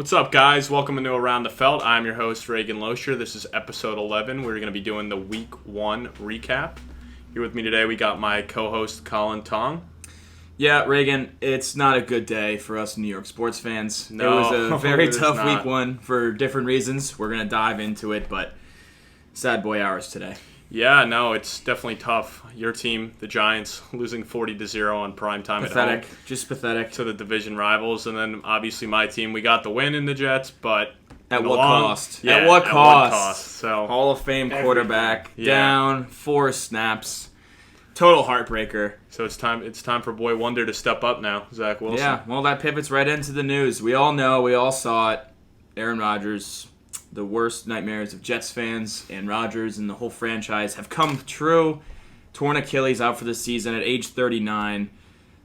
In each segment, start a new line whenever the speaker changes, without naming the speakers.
What's up, guys? Welcome into Around the Felt. I'm your host, Reagan Losher. This is episode 11. We're going to be doing the Week 1 recap. Here with me today, we got my co-host, Colin Tong.
Yeah, Reagan, it's not a good day for us New York sports fans.
No,
it was a very tough
not.
Week 1 for different reasons. We're going to dive into it, but sad boy hours today.
Yeah, no, it's definitely tough. Your team, the Giants, losing 40-0 on primetime at home.
Just pathetic.
To the division rivals. And then, obviously, my team, we got the win in the Jets, but...
At what cost?
Yeah,
at what cost?
So
Hall of Fame quarterback, down 4 snaps. Total heartbreaker.
So it's time for Boy Wonder to step up now, Zach Wilson.
Yeah, well, that pivots right into the news. We all know, we all saw it. Aaron Rodgers, the worst nightmares of Jets fans and Rodgers and the whole franchise have come true. Torn Achilles out for the season at age 39.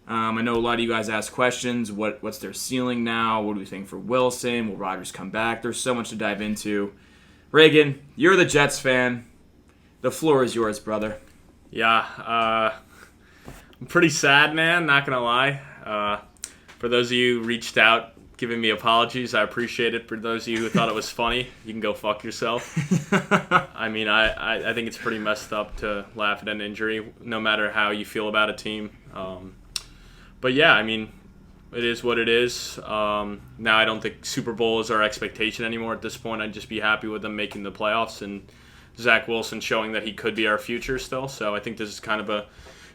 I know a lot of you guys ask questions. What's their ceiling now? What do we think for Wilson? Will Rodgers come back? There's so much to dive into. Reagan, you're the Jets fan. The floor is yours, brother.
Yeah, I'm pretty sad, man, not going to lie. For those of you who reached out giving me apologies, I appreciate it. For those of you who thought it was funny, you can go fuck yourself. I mean, I think it's pretty messed up to laugh at an injury, no matter how you feel about a team. But yeah, I mean, it is what it is. Now I don't think Super Bowl is our expectation anymore at this point. I'd just be happy with them making the playoffs and Zach Wilson showing that he could be our future still. So I think this is kind of a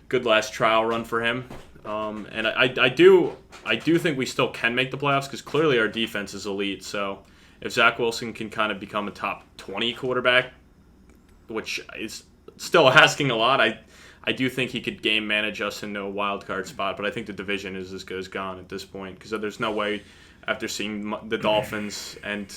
good last trial run for him. And I do think we still can make the playoffs because clearly our defense is elite. So if Zach Wilson can kind of become a top 20 quarterback, which is still asking a lot, I do think he could game manage us into a wild card spot. But I think the division is as good as gone at this point because there's no way after seeing the Dolphins and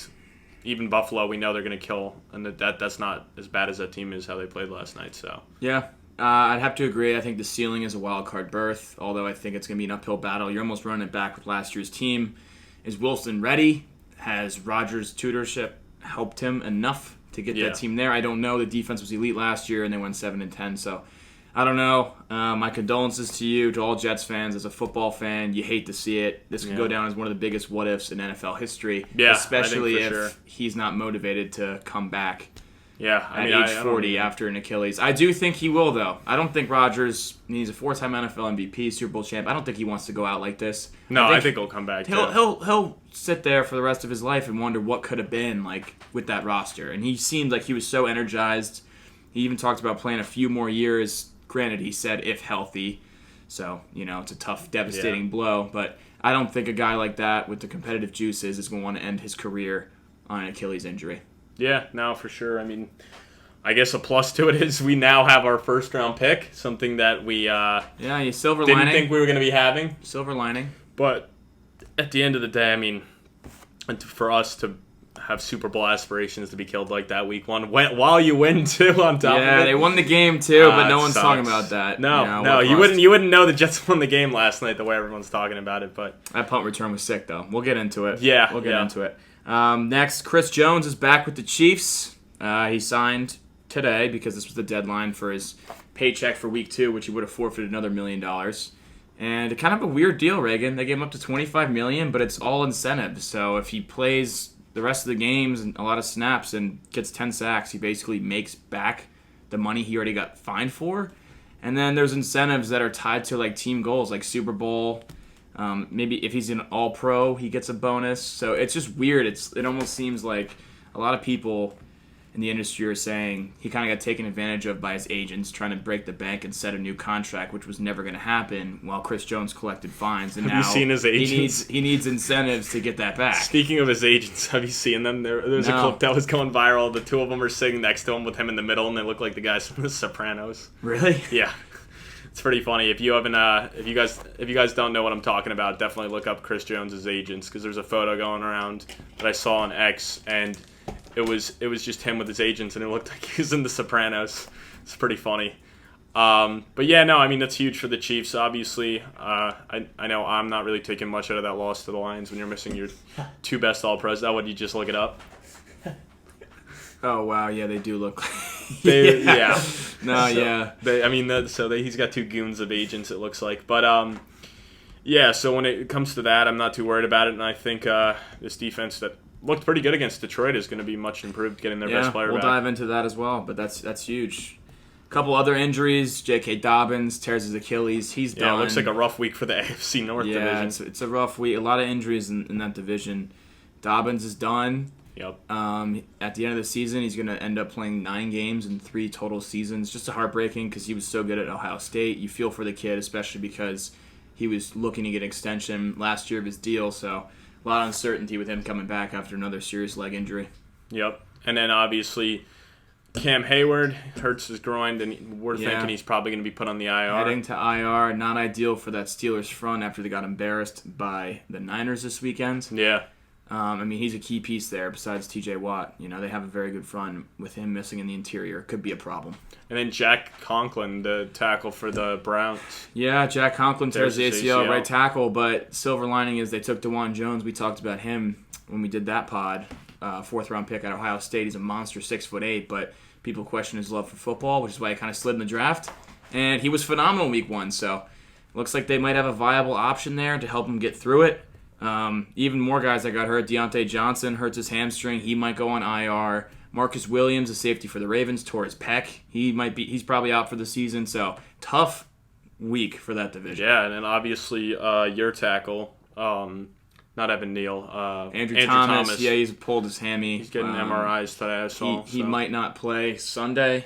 even Buffalo, we know they're going to kill, and that's not as bad as that team is how they played last night. So
yeah. I'd have to agree. I think the ceiling is a wild card berth, although I think it's going to be an uphill battle. You're almost running it back with last year's team. Is Wilson ready? Has Rodgers' tutorship helped him enough to get that team there? I don't know. The defense was elite last year, and they went 7-10. So I don't know. My condolences to you, to all Jets fans. As a football fan, you hate to see it. This could go down as one of the biggest what-ifs in NFL history, especially if he's not motivated to come back.
Yeah,
at age 40 after an Achilles. I do think he will, though. I don't think Rodgers, he's a 4-time NFL MVP, Super Bowl champ. I don't think he wants to go out like this.
No, I think he'll come back.
He'll sit there for the rest of his life and wonder what could have been like with that roster. And he seemed like he was so energized. He even talked about playing a few more years. Granted, he said if healthy. So, it's a tough, devastating blow. But I don't think a guy like that with the competitive juices is going to want to end his career on an Achilles injury.
Yeah, no, for sure. I mean, I guess a plus to it is we now have our first-round pick, something that we
silver
didn't
lining.
think we were going to be having.
Silver lining.
But at the end of the day, I mean, for us to have Super Bowl aspirations to be killed like that week 1, while you win, too, on top of it.
Yeah, they won the game, too, but no one's talking about that.
No, you wouldn't know the Jets won the game last night the way everyone's talking about it. But
that punt return was sick, though. We'll get into it.
Yeah.
We'll get into it. Next, Chris Jones is back with the Chiefs. He signed today because this was the deadline for his paycheck for week 2, which he would have forfeited another $1 million. And kind of a weird deal, Reagan. They gave him up to $25 million, but it's all incentives. So if he plays the rest of the games and a lot of snaps and gets 10 sacks, he basically makes back the money he already got fined for. And then there's incentives that are tied to like team goals, like Super Bowl. Maybe if he's an all-pro, he gets a bonus. So it's just weird. It almost seems like a lot of people in the industry are saying he kind of got taken advantage of by his agents trying to break the bank and set a new contract, which was never going to happen while Chris Jones collected fines. And
have you seen his agents?
He needs incentives to get that back.
Speaking of his agents, have you seen them? There's a clip that was going viral. The two of them are sitting next to him with him in the middle, and they look like the guys from The Sopranos.
Really?
Yeah. It's pretty funny. If you haven't, if you guys don't know what I'm talking about, definitely look up Chris Jones's agents because there's a photo going around that I saw on X, and it was just him with his agents, and it looked like he was in The Sopranos. It's pretty funny. But yeah, no, I mean that's huge for the Chiefs. Obviously, I know I'm not really taking much out of that loss to the Lions when you're missing your 2 best All-Pros. Would you just look it up?
Oh wow, yeah, they do look.
Yeah.
No, so, yeah.
He's got 2 goons of agents. It looks like, but Yeah, so when it comes to that, I'm not too worried about it, and I think this defense that looked pretty good against Detroit is going to be much improved, getting their best player
we'll
back.
dive into that as well, but that's huge. A couple other injuries. J.K. Dobbins tears his Achilles. He's done.
Yeah, it looks like a rough week for the AFC North division.
Yeah, it's a rough week. A lot of injuries in that division. Dobbins is done.
Yep.
At the end of the season, he's going to end up playing 9 games in 3 total seasons. Just heartbreaking because he was so good at Ohio State. You feel for the kid, especially because he was looking to get an extension last year of his deal, so a lot of uncertainty with him coming back after another serious leg injury.
Yep. And then obviously Cam Hayward hurts his groin, and we're thinking he's probably going to be put on the IR.
Heading to IR, not ideal for that Steelers front after they got embarrassed by the Niners this weekend.
Yeah.
He's a key piece there besides TJ Watt. They have a very good front. With him missing in the interior, could be a problem.
And then Jack Conklin, the tackle for the Browns.
Yeah, Jack Conklin tears the ACL right tackle, but silver lining is they took DeJuan Jones. We talked about him when we did that pod. 4th-round pick at Ohio State. He's a monster, 6'8", but people question his love for football, which is why he kind of slid in the draft. And he was phenomenal week 1, so looks like they might have a viable option there to help him get through it. Even more guys that got hurt. Deontay Johnson hurts his hamstring. He might go on IR. Marcus Williams, a safety for the Ravens, tore his pec. He's probably out for the season. So tough week for that division.
Yeah, and then obviously your tackle, not Evan Neal,
Andrew Thomas. Yeah, he's pulled his hammy.
He's getting MRIs today. I saw.
He might not play Sunday,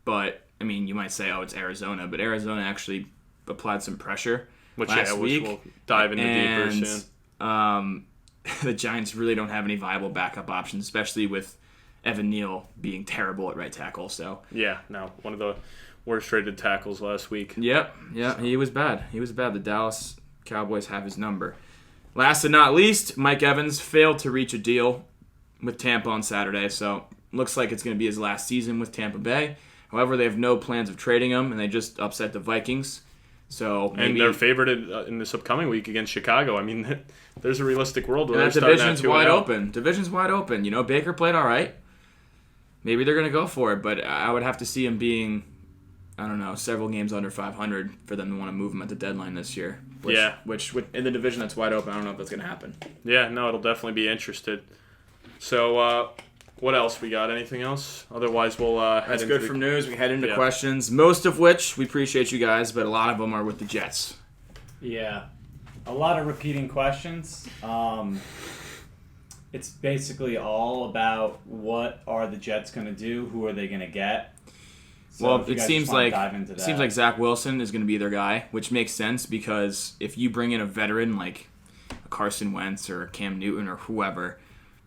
but you might say, it's Arizona, but Arizona actually applied some pressure last week.
Which we'll dive into deeper soon.
The Giants really don't have any viable backup options, especially with Evan Neal being terrible at right tackle. So
one of the worst rated tackles last week.
Yep, he was bad. The Dallas Cowboys have his number. Last but not least, Mike Evans failed to reach a deal with Tampa on Saturday, so looks like it's going to be his last season with Tampa Bay. However, they have no plans of trading him, and they just upset the Vikings. So maybe,
and they're favored in this upcoming week against Chicago. There's a realistic world where
that division's wide open. Division's wide open. Baker played all right. Maybe they're going to go for it, but I would have to see him being, several games under 500 for them to want to move him at the deadline this year. Which in the division that's wide open, I don't know if that's going to happen.
Yeah, no, it'll definitely be interested. So, what else we got? Anything else? Otherwise, we'll head into...
That's good from news. We head into questions, most of which we appreciate you guys, but a lot of them are with the Jets.
Yeah. A lot of repeating questions. It's basically all about what are the Jets going to do? Who are they going to get? So
it seems like Zach Wilson is going to be their guy, which makes sense because if you bring in a veteran like a Carson Wentz or Cam Newton or whoever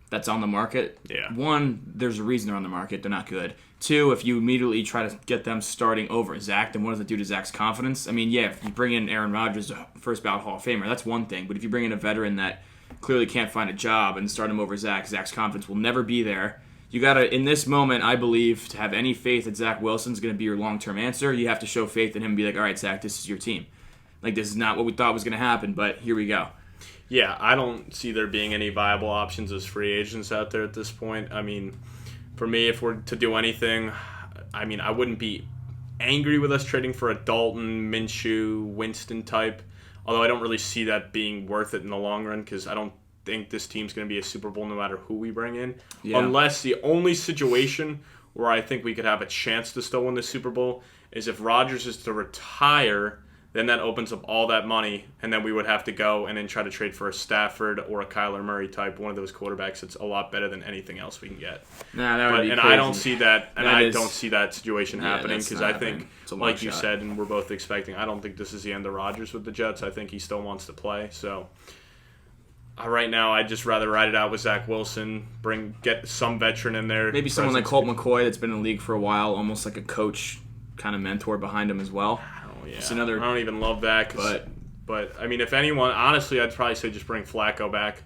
that's on the market, one, there's a reason they're on the market. They're not good. Two, if you immediately try to get them starting over Zach, then what does it do to Zach's confidence? If you bring in Aaron Rodgers, a first-ballot Hall of Famer, that's one thing. But if you bring in a veteran that clearly can't find a job and start him over Zach's confidence will never be there. You got to, in this moment, I believe, to have any faith that Zach Wilson's going to be your long-term answer, you have to show faith in him and be like, all right, Zach, this is your team. This is not what we thought was going to happen, but here we go.
Yeah, I don't see there being any viable options as free agents out there at this point. For me, if we're to do anything, I wouldn't be angry with us trading for a Dalton, Minshew, Winston type, although I don't really see that being worth it in the long run because I don't think this team's going to be a Super Bowl no matter who we bring in. Yeah. Unless the only situation where I think we could have a chance to still win the Super Bowl is if Rodgers is to retire, then that opens up all that money, and then we would have to go and then try to trade for a Stafford or a Kyler Murray type, one of those quarterbacks that's a lot better than anything else we can get.
That would be crazy.
I don't see that, and I don't see that situation happening because I think, like you said, and we're both expecting, I don't think this is the end of Rodgers with the Jets. I think he still wants to play, so... Right now, I'd just rather ride it out with Zach Wilson, get some veteran in there.
Maybe someone like Colt McCoy that's been in the league for a while, almost like a coach kind of mentor behind him as well.
Oh, yeah. I don't even love that. But if anyone, honestly, I'd probably say just bring Flacco back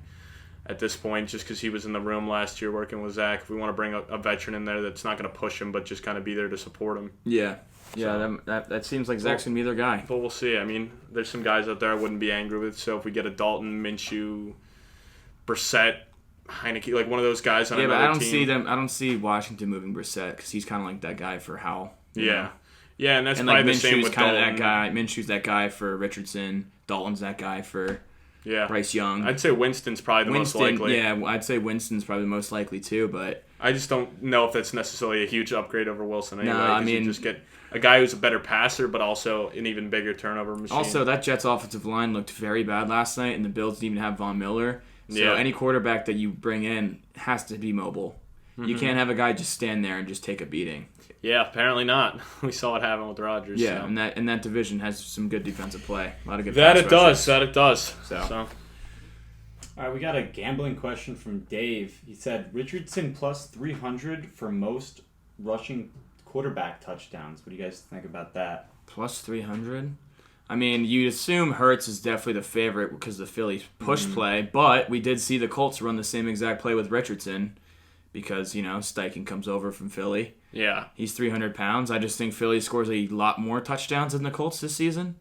at this point just because he was in the room last year working with Zach. If we want to bring a veteran in there that's not going to push him but just kind of be there to support him.
Yeah. Yeah, that seems like Zach's going to be their guy.
But we'll see. There's some guys out there I wouldn't be angry with. So if we get a Dalton, Minshew, Brissett, Heineke, like one of those guys on another team.
I don't see Washington moving Brissett because he's kind of like that guy for Howell.
Yeah. Yeah, and that's
and
probably
like
the same
Minshew's
with
kind of
Dalton.
that guy. Minshew's that guy for Richardson. Dalton's that guy for Bryce Young.
I'd say Winston's probably the most likely.
Yeah, I'd say Winston's probably the most likely too, but
I just don't know if that's necessarily a huge upgrade over Wilson anyway.
No, I mean,
you just get a guy who's a better passer, but also an even bigger turnover machine.
also that Jets offensive line looked very bad last night, and the Bills didn't even have Von Miller. So
Yeah.
any quarterback that you bring in has to be mobile. You can't have a guy just stand there and just take a beating.
Yeah, apparently not. We saw what happened with Rodgers.
Yeah,
so.
and that division has some good defensive play. A lot of good
That
pass
it does.
rushers.
That it does.
So.
All right, we got a gambling question from Dave. He said Richardson plus 300 for most rushing quarterback touchdowns. What do you guys think about that?
Plus 300? I mean, you'd assume Hurts is definitely the favorite because of the Phillies push play, but we did see the Colts run the same exact play with Richardson because, Steichen comes over from Philly.
Yeah.
He's 300 pounds. I just think Philly scores a lot more touchdowns than the Colts this season.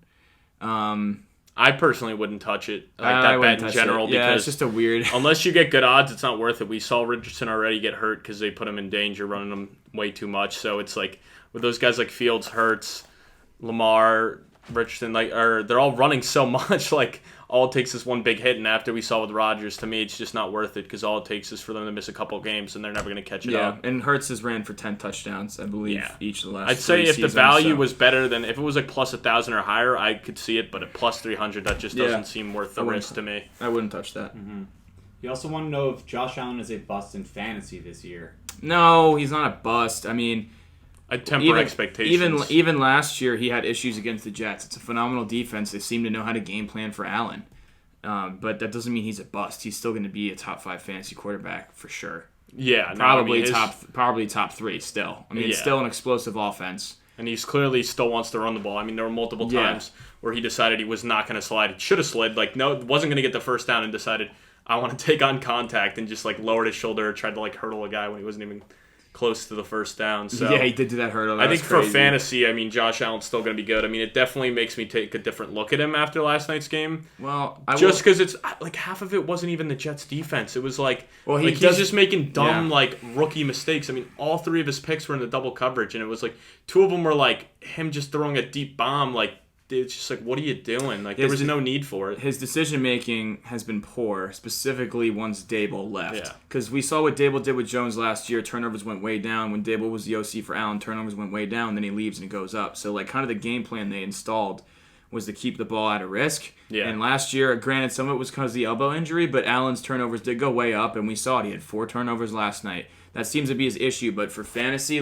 I personally wouldn't touch it like
I
that
wouldn't
bet in
touch
general
it. Yeah,
because
it's just a weird...
unless you get good odds, it's not worth it. We saw Richardson already get hurt because they put him in danger, running him way too much. So it's like with those guys like Fields, Hurts, Lamar, Richardson, they're all running so much. Like all it takes is one big hit, and after we saw with Rodgers, to me, it's just not worth it because all it takes is for them to miss a couple games, and they're never going to catch it up.
and Hurts has ran for 10 touchdowns, I believe, each of the last
I'd say if
seasons,
the value was better than if it was like plus 1,000 or higher, I could see it. But at plus 300, that just doesn't seem worth the risk to me.
I wouldn't touch that.
You also want to know if Josh Allen is a bust in fantasy this year.
No, he's not a bust. I mean,
I temper expectations.
Even last year, he had issues against the Jets. It's a phenomenal defense. They seem to know how to game plan for Allen. But that doesn't mean he's a bust. He's still going to be a top 5 fantasy quarterback for sure.
Yeah,
probably top 3 still. I mean, it's still an explosive offense.
And he's clearly still wants to run the ball. I mean, there were multiple times where he decided he was not going to slide. He should have slid. Wasn't going to get the first down and decided, I want to take on contact and just lowered his shoulder, tried to hurdle a guy when he wasn't even close to the first down. So
yeah, he did do that hurdle.
I think for fantasy, I mean, Josh Allen's still going to be good. I mean, it definitely makes me take a different look at him after last night's game.
Well,
just because it's half of it wasn't even the Jets' defense. It was he's just making dumb rookie mistakes. I mean, all 3 of his picks were in the double coverage, and it was 2 of them were him just throwing a deep bomb. It's just what are you doing? There was no need for it.
His decision-making has been poor, specifically once Dable left.
Yeah.
Because we saw what Dable did with Jones last year. Turnovers went way down. When Dable was the OC for Allen, turnovers went way down. Then he leaves and it goes up. So, kind of the game plan they installed was to keep the ball out of risk.
Yeah.
And last year, granted, some of it was because of the elbow injury, but Allen's turnovers did go way up, and we saw it. He had 4 turnovers last night. That seems to be his issue, but for fantasy,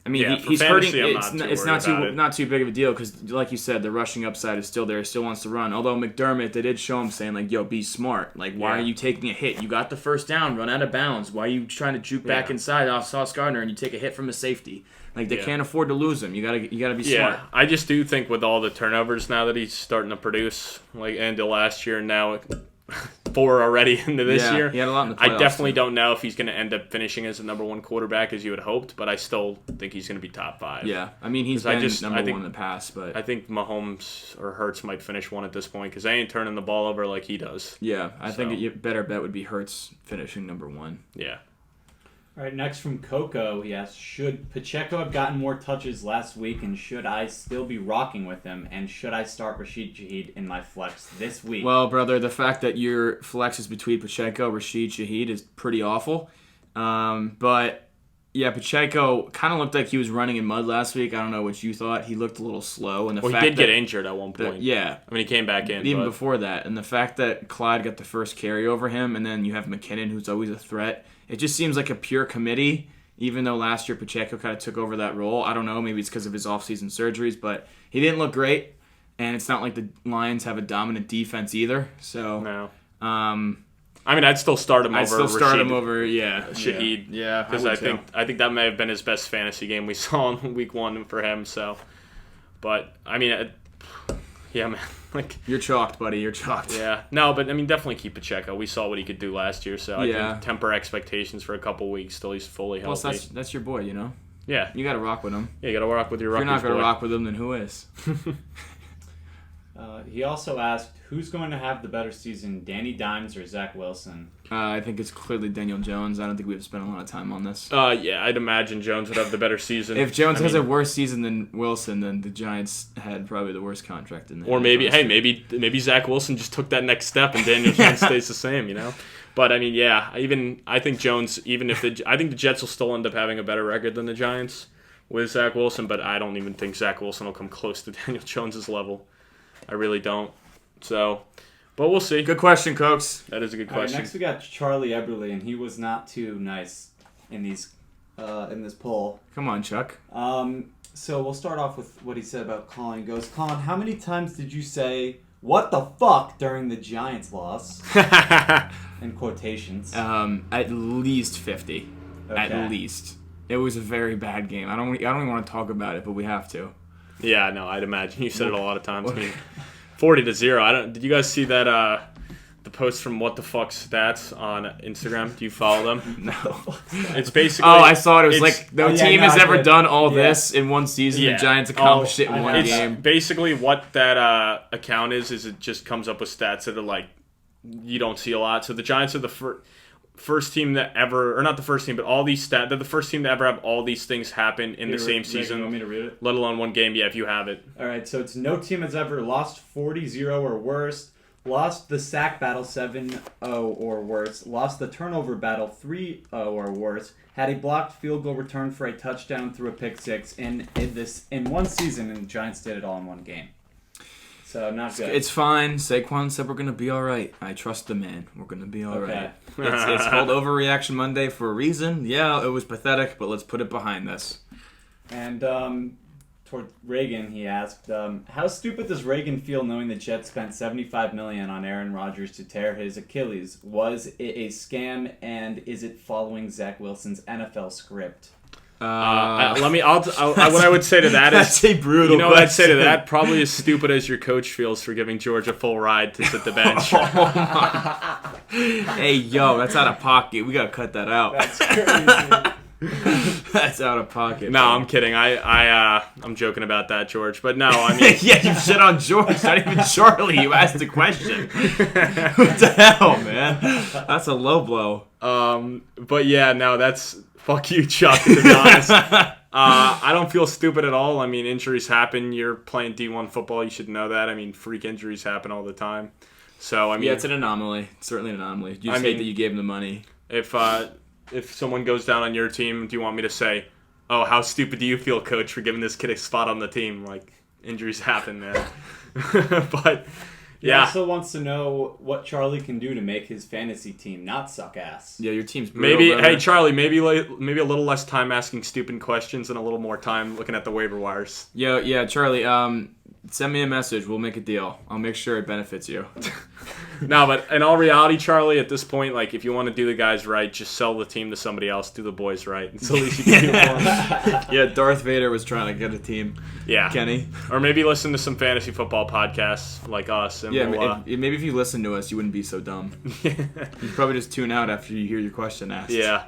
I mean, he's hurting. It's not too big of a deal because, like you said, the rushing upside is still there. He still wants to run. Although McDermott, they did show him saying, "Yo, be smart. Why are you taking a hit? You got the first down. Run out of bounds. Why are you trying to juke back inside off Sauce Gardner and you take a hit from a safety? They can't afford to lose him. You gotta be smart."
Yeah, I just do think with all the turnovers now that he's starting to produce, end of last year and now 4 already into this year.
He had a lot in the playoffs,
I definitely don't know if he's going to end up finishing as the number 1 quarterback as you had hoped, but I still think he's going to be top 5.
Yeah, I mean he's been number 1 in the past, but
I think Mahomes or Hurts might finish 1 at this point because they ain't turning the ball over like he does.
Yeah, I think a better bet would be Hurts finishing number 1.
Yeah.
All right, next from Coco, he asks, should Pacheco have gotten more touches last week, and should I still be rocking with him, and should I start Rashid Shaheed in my flex this week?
Well, brother, the fact that your flex is between Pacheco, Rashid Shaheed is pretty awful. But, yeah, Pacheco kind of looked like he was running in mud last week. I don't know what you thought. He looked a little slow. And
he did get injured at one point.
Yeah.
I mean, he came back in.
Even before that. And the fact that Clyde got the first carry over him, and then you have McKinnon, who's always a threat. It just seems like a pure committee, even though last year Pacheco kind of took over that role. I don't know, maybe it's because of his offseason surgeries, but he didn't look great, and it's not like the Lions have a dominant defense either. So,
no. I mean, I'd still start him over Shaheed.
Yeah,
because I think that may have been his best fantasy game we saw in week 1 for him. So, but I mean, yeah, man.
You're chalked, buddy. You're chalked.
Yeah. No, but I mean, definitely keep Pacheco. We saw what he could do last year, so I think temper expectations for a couple weeks till he's fully healthy.
Plus, that's your boy,
Yeah.
You got to rock with him.
Yeah, you got to rock with your rookies.
If you're not going to rock with him, then who is?
He also asked, who's going to have the better season, Danny Dimes or Zach Wilson?
I think it's clearly Daniel Jones. I don't think we have spent a lot of time on this.
Yeah, I'd imagine Jones would have the better season.
If Jones has a worse season than Wilson, then the Giants had probably the worst contract in there.
Or maybe Zach Wilson just took that next step and Daniel Jones stays the same, you know? But, I mean, yeah, I think Jones, I think the Jets will still end up having a better record than the Giants with Zach Wilson, but I don't even think Zach Wilson will come close to Daniel Jones's level. I really don't. So, but we'll see.
Good question, Cokes.
That is a good
All right,
question.
next we got Charlie Eberle, and he was not too nice in this poll.
Come on, Chuck.
So we'll start off with what he said about Colin. He goes, Colin, how many times did you say, what the fuck, during the Giants loss? In quotations.
At least 50.
Okay.
At least. It was a very bad game. I don't even want to talk about it, but we have to.
Yeah, no, I'd imagine you said it a lot of times. I mean, 40-0. Did you guys see that? The post from What the Fuck Stats on Instagram. Do you follow them?
No.
It's basically.
Oh, I saw it. It was like no team has ever done all
Yeah.
this in one season.
Yeah.
The Giants accomplished it in
I
one
know.
game.
Basically, what that account is it just comes up with stats that are like you don't see a lot. So the Giants are the first team that ever, or not the first team, but all these stats. They're the first team to ever have all these things happen in the same season.
You want me to read it?
Let alone one game. Yeah, if you have it.
All right, so it's no team has ever lost 40-0 or worse, lost the sack battle 7-0 or worse, lost the turnover battle 3-0 or worse, had a blocked field goal return for a touchdown through a pick six in one season, and the Giants did it all in one game. So not good.
It's fine. Saquon said we're going to be all right. I trust the man. We're going to be all
Okay.
right. It's called Overreaction Monday for a reason. Yeah, it was pathetic, but let's put it behind us.
And toward Reagan, he asked, how stupid does Reagan feel knowing the Jets spent $75 million on Aaron Rodgers to tear his Achilles? Was it a scam, and is it following Zach Wilson's NFL script?
What I would say to that
That's
is,
a brutal
you know what I'd say to
question.
that? Probably as stupid as your coach feels for giving George a full ride to sit the bench.
Hey, yo, that's out of pocket. We got to cut that out.
That's crazy.
That's out of pocket.
No, I'm kidding. I'm joking about that, George. But no, I mean,
yeah, you shit on George, not even Charlie. You asked the question. What the hell, man? That's a low blow.
but yeah, no, that's fuck you, Chuck. To be honest, I don't feel stupid at all. I mean, injuries happen. You're playing D1 football. You should know that. I mean, freak injuries happen all the time. So I mean,
Yeah, it's an anomaly. It's certainly an anomaly. You just hate that you gave him the money.
If someone goes down on your team, do you want me to say, "Oh, how stupid do you feel, coach, for giving this kid a spot on the team?" Like, injuries happen, man. But
He
yeah,
also wants to know what Charlie can do to make his fantasy team not suck ass.
Yeah, your team's brutal,
maybe.
brother.
Hey, Charlie, maybe a little less time asking stupid questions and a little more time looking at the waiver wires.
Yeah, Charlie. Send me a message. We'll make a deal. I'll make sure it benefits you.
No, but in all reality, Charlie, at this point, like, if you want to do the guys right, just sell the team to somebody else. Do the boys right. It's the least you can do for them.
Yeah, Darth Vader was trying to get a team.
Yeah.
Kenny.
Or maybe listen to some fantasy football podcasts like us. And
Yeah,
we'll,
maybe if you listen to us, you wouldn't be so dumb. You'd probably just tune out after you hear your question asked.
yeah.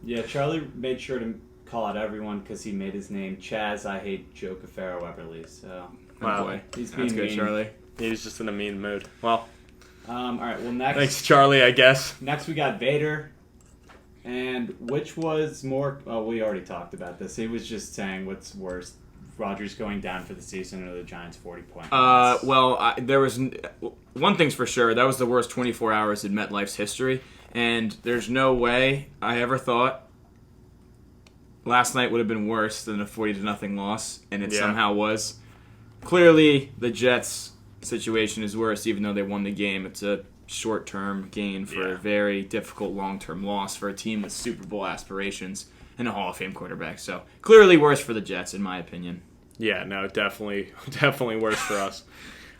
Yeah, Charlie made sure to call out everyone because he made his name Chaz. I hate Joe Cafaro Eberle. So
Oh,
Wow.
boy.
he's
That's
being
good,
mean.
Charlie.
He was just in a mean mood. Well,
All right. Well, next
thanks, Charlie, I guess.
we got Vader, and which was more? Oh, we already talked about this. He was just saying what's worse, Rodgers going down for the season or the Giants 40-point.
There was one thing's for sure. That was the worst 24 hours in MetLife's history, and there's no way I ever thought last night would have been worse than a 40-0 loss, and it somehow was. Clearly, the Jets' situation is worse, even though they won the game. It's a short-term gain for a very difficult long-term loss for a team with Super Bowl aspirations and a Hall of Fame quarterback. So clearly worse for the Jets, in my opinion.
Yeah, no, definitely worse for us.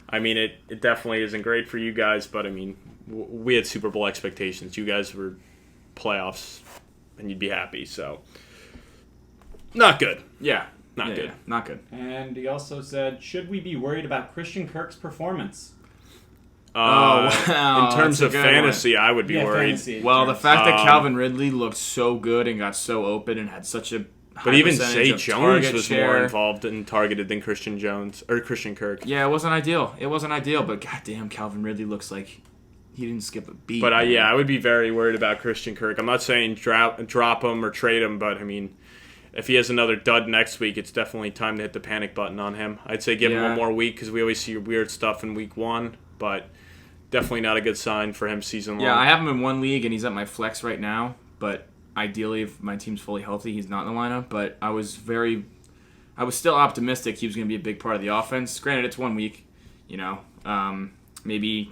I mean, it definitely isn't great for you guys, but I mean, we had Super Bowl expectations. You guys were playoffs, and you'd be happy. So, not good.
Yeah.
Not good.
Yeah, not good.
And he also said, should we be worried about Christian Kirk's performance?
Wow.
In terms
That's a
of
good
fantasy, I would be worried.
Fantasy
Well, the
terms.
fact that Calvin Ridley looked so good and got so open and had such a
But even
percentage
Zay
of
Jones
target
was
share.
more involved and targeted than Christian Kirk.
Yeah, it wasn't ideal. But goddamn, Calvin Ridley looks like he didn't skip a beat.
But
man.
I would be very worried about Christian Kirk. I'm not saying drop him or trade him, but I mean, if he has another dud next week, it's definitely time to hit the panic button on him. I'd say give him one more week because we always see weird stuff in week 1, but definitely not a good sign for him season long.
Yeah, I have him in one league, and he's at my flex right now. But ideally, if my team's fully healthy, he's not in the lineup. But I was still optimistic he was going to be a big part of the offense. Granted, it's 1 week, maybe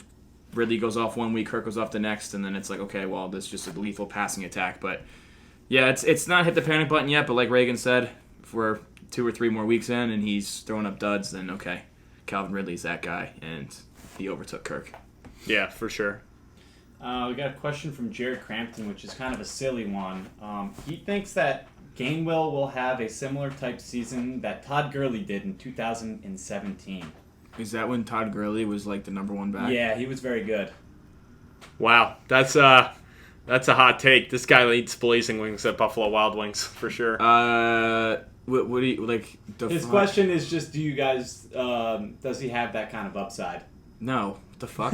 Ridley goes off 1 week, Kirk goes off the next, and then it's like, okay, well, this is just a lethal passing attack. But yeah, it's not hit the panic button yet. But like Reagan said, if we're 2 or 3 more weeks in and he's throwing up duds, then okay, Calvin Ridley's that guy, and he overtook Kirk.
Yeah, for sure.
We got a question from Jared Crampton, which is kind of a silly one. He thinks that Gainwell will have a similar type season that Todd Gurley did in 2017.
Is that when Todd Gurley was like the number 1 back?
Yeah, he was very good.
Wow, that's a hot take. This guy eats blazing wings at Buffalo Wild Wings for sure.
What do you like?
His question is just, do you guys? Does he have that kind of upside?
No. What the fuck?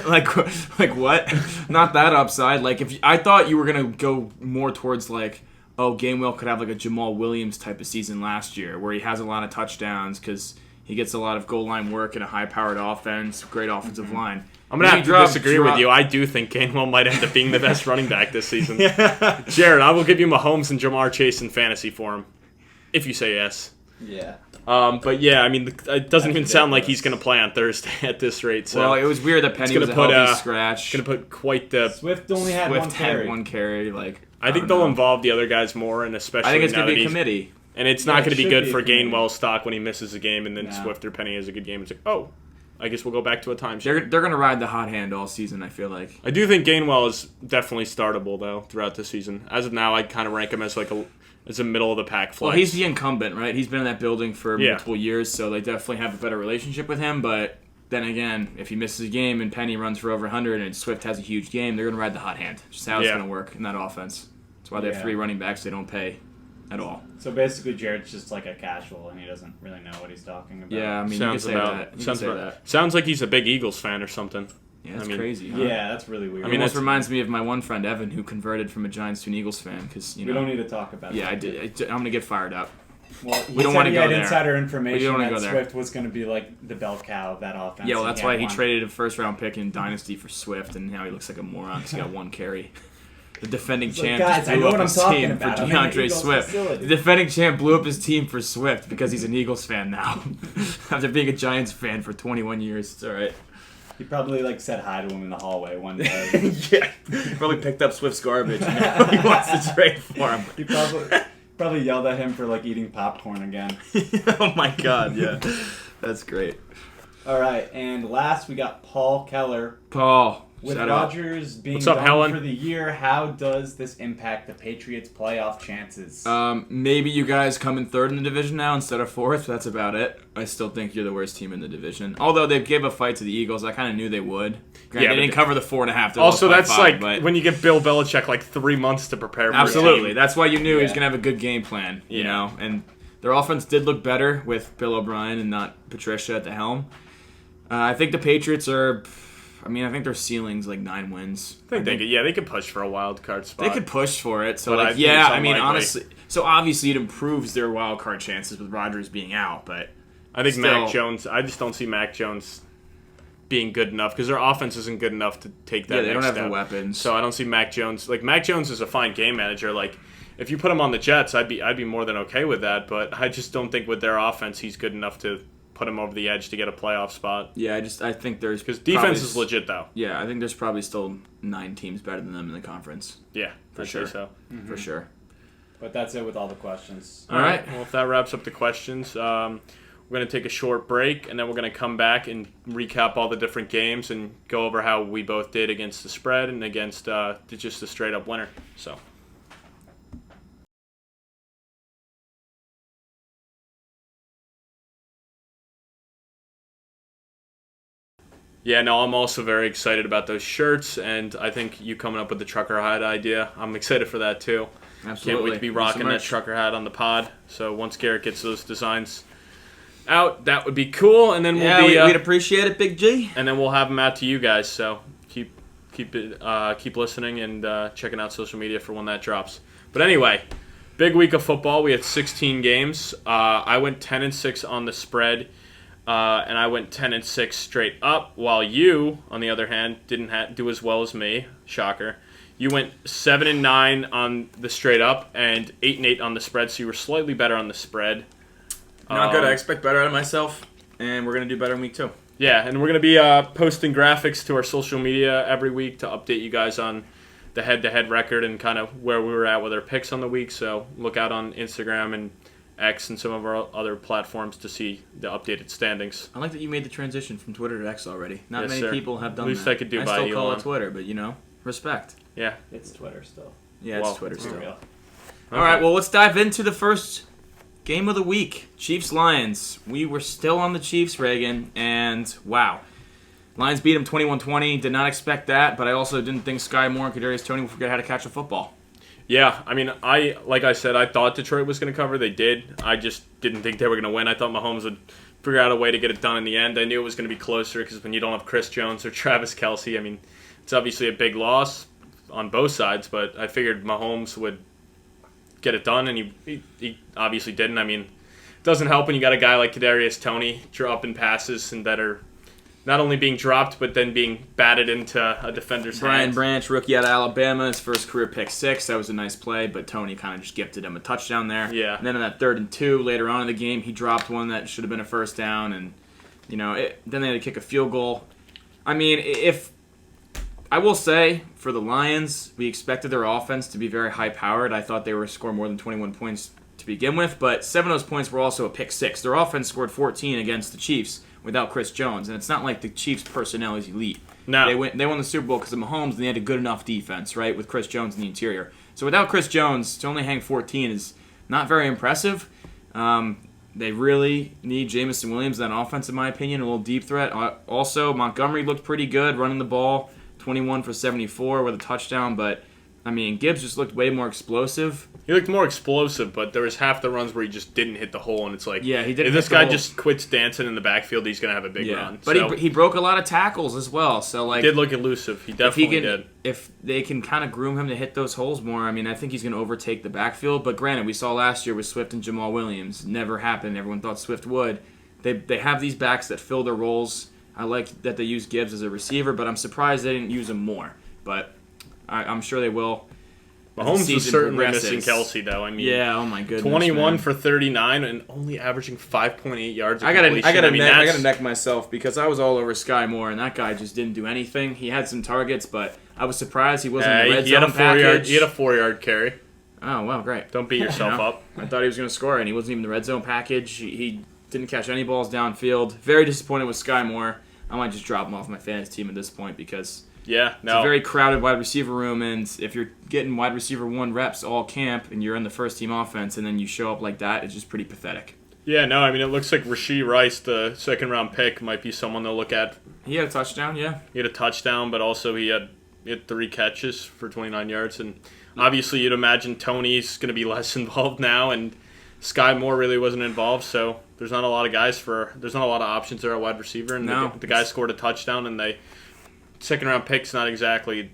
like what? Not that upside. Like I thought you were gonna go more towards like, oh, Gainwell could have like a Jamal Williams type of season last year where he has a lot of touchdowns because he gets a lot of goal line work in a high-powered offense, great offensive line.
I'm going to have to disagree with you. I do think Gainwell might end up being the best running back this season. Yeah. Jared, I will give you Mahomes and Jamar Chase in fantasy for him, if you say yes.
Yeah.
But yeah, I mean, it doesn't even sound like he's going to play on Thursday at this rate. So
well, it was weird that Penny was a healthy scratch.
Going to put quite the...
Swift only had one carry.
Like,
I think they'll involve the other guys more, and especially
I think it's
going
to be a committee.
And it's not going to be good for Gainwell's stock when he misses a game, and then Swift or Penny has a good game. It's like, oh, I guess we'll go back to a timeshare.
They're going to ride the hot hand all season, I feel like.
I do think Gainwell is definitely startable, though, throughout the season. As of now, I'd kind of rank him as like as a middle-of-the-pack flex.
Well, he's the incumbent, right? He's been in that building for multiple years, so they definitely have a better relationship with him. But then again, if he misses a game and Penny runs for over 100 and Swift has a huge game, they're going to ride the hot hand. Just how it's going to work in that offense. That's why they have 3 running backs they don't pay at all.
So basically, Jared's just like a casual, and he doesn't really know what he's talking about.
Yeah, I mean, you can say that.
Sounds like he's a big Eagles fan or something.
Yeah, that's crazy. Huh?
Yeah, that's really weird.
I mean, this reminds me of my one friend Evan, who converted from a Giants to an Eagles fan. Because we
don't need to talk about that.
Yeah, I did. I'm gonna get fired up.
Well,
we don't want to go there.
Insider information that Swift was going to be like the bell cow of that offense.
Yeah, well, that's why he traded a first-round pick in Dynasty for Swift, and now he looks like a moron because he got 1 carry. The defending champ just blew up his team for DeAndre Swift. The defending champ blew up his team for Swift because he's an Eagles fan now. After being a Giants fan for 21 years. It's all right.
He probably said hi to him in the hallway one day.
Yeah. He probably picked up Swift's garbage and now he wants to trade for him.
He probably yelled at him for eating popcorn again.
Oh my god, yeah. That's great.
All right, and last we got Paul Keller.
Paul.
With Rodgers being gone for the year, how does this impact the Patriots' playoff chances?
Maybe you guys come in 3rd in the division now instead of 4th. That's about it. I still think you're the worst team in the division. Although they gave a fight to the Eagles, I kind of knew they would. Granted, they didn't cover the 4.5.
Also, that's 5, when you give Bill Belichick 3 months to prepare for
absolutely. That's why you knew he was going to have a good game plan, you know. And their offense did look better with Bill O'Brien and not Patricia at the helm. I think the Patriots are... I mean, I think their ceiling's 9 wins.
I think they could push for a wild card spot.
They could push for it. So, I mean, honestly, so obviously it improves their wild card chances with Rodgers being out. But
I think Mac Jones. I just don't see Mac Jones being good enough because their offense isn't good enough to take that.
Yeah, they don't have
step.
the weapons.
So I don't see Mac Jones. Mac Jones is a fine game manager. If you put him on the Jets, I'd be more than okay with that. But I just don't think with their offense he's good enough to put him over the edge to get a playoff spot.
Yeah, I think there's...
Because defense is legit, though.
Yeah, I think there's probably still 9 teams better than them in the conference.
Yeah,
for sure.
So.
Mm-hmm. For sure.
But that's it with all the questions.
All right.
Well, if that wraps up the questions, we're going to take a short break, and then we're going to come back and recap all the different games and go over how we both did against the spread and against just the straight-up winner. So... Yeah, no, I'm also very excited about those shirts, and I think you coming up with the trucker hide idea, I'm excited for that too.
Absolutely.
Can't wait to be rocking that trucker hat on the pod. So once Garrett gets those designs out, that would be cool. And then
we'd appreciate it, Big G.
And then we'll have them out to you guys. So keep listening and checking out social media for when that drops. But anyway, big week of football. We had 16 games. I went 10-6 on the spread, and I went 10-6 straight up. While you, on the other hand, didn't do as well as me. Shocker. You went 7-9 on the straight up and 8-8 on the spread. So you were slightly better on the spread.
Not good. I expect better out of myself, and we're gonna do better in week 2.
Yeah, and we're going to be posting graphics to our social media every week to update you guys on the head-to-head record and kind of where we were at with our picks on the week. So look out on Instagram and X and some of our other platforms to see the updated standings.
I like that you made the transition from Twitter to X already. Not
Yes,
many
sir.
people have done that.
Least I could do
I
by
still
you,
call
Elon.
it Twitter, but respect.
Yeah.
It's Twitter still.
Yeah, it's
Well,
Twitter still.
Real.
All right, well, let's dive into the first game of the week. Chiefs-Lions. We were still on the Chiefs, Reagan, and wow. Lions beat them 21-20. Did not expect that, but I also didn't think Sky Moore and Kadarius Toney would forget how to catch a football.
Yeah, I mean, like I said, I thought Detroit was going to cover. They did. I just didn't think they were going to win. I thought Mahomes would figure out a way to get it done in the end. I knew it was going to be closer because when you don't have Chris Jones or Travis Kelce, I mean, it's obviously a big loss on both sides, but I figured Mahomes would get it done, and he obviously didn't. I mean, it doesn't help when you got a guy like Kadarius Toney dropping passes and that are not only being dropped, but then being batted into a defender's
Brian
hands.
Branch, rookie out of Alabama, his first career pick 6. That was a nice play, but Toney kind of just gifted him a touchdown there.
Yeah.
And then on that 3rd and 2, later on in the game, he dropped one that should have been a first down, and then they had to kick a field goal. I mean, I will say, for the Lions, we expected their offense to be very high-powered. I thought they were score more than 21 points to begin with, but 7 of those points were also a pick 6. Their offense scored 14 against the Chiefs without Chris Jones, and it's not like the Chiefs' personnel is elite.
No.
They won the Super Bowl because of Mahomes, and they had a good enough defense, right, with Chris Jones in the interior. So without Chris Jones, to only hang 14 is not very impressive. They really need Jamison Williams on offense, in my opinion, a little deep threat. Also, Montgomery looked pretty good running the ball. 21 for 74 with a touchdown, but I mean, Gibbs just looked way more explosive.
He looked more explosive, but there was half the runs where he just didn't hit the hole, and it's like,
Yeah, he didn't
if this
hit the
guy
hole.
just quits dancing in the backfield, he's going to have a big run.
But
So,
he broke a lot of tackles as well. So like,
he did look elusive. He definitely did.
If they can kind of groom him to hit those holes more, I mean, I think he's going to overtake the backfield. But granted, we saw last year with Swift and Jamal Williams, never happened. Everyone thought Swift would. They have these backs that fill their roles. I like that they use Gibbs as a receiver, but I'm surprised they didn't use him more. But I'm sure they will.
Mahomes was certainly missing Kelce, though. I mean,
yeah, oh my goodness,
21
man.
for 39 and only averaging 5.8 yards of
I
completion.
gotta neck myself because I was all over Sky Moore, and that guy just didn't do anything. He had some targets, but I was surprised he wasn't in the red zone package.
He had a 4-yard carry.
Oh, well, great.
Don't beat yourself up.
I thought he was going to score, and he wasn't even in the red zone package. He didn't catch any balls downfield. Very disappointed with Sky Moore. I might just drop him off my fantasy team at this point because
Yeah,
it's a very crowded wide receiver room, and if you're getting wide receiver 1 reps all camp and you're in the first team offense and then you show up like that, it's just pretty pathetic.
Yeah, no, I mean, it looks like Rashee Rice, the second-round pick, might be someone they'll look at.
He had a touchdown, yeah.
He had a touchdown, but also he had 3 catches for 29 yards. And obviously you'd imagine Tony's going to be less involved now, and Sky Moore really wasn't involved, so there's not a lot of there's not a lot of options there at wide receiver. And the guy scored a touchdown, and second-round pick's not exactly,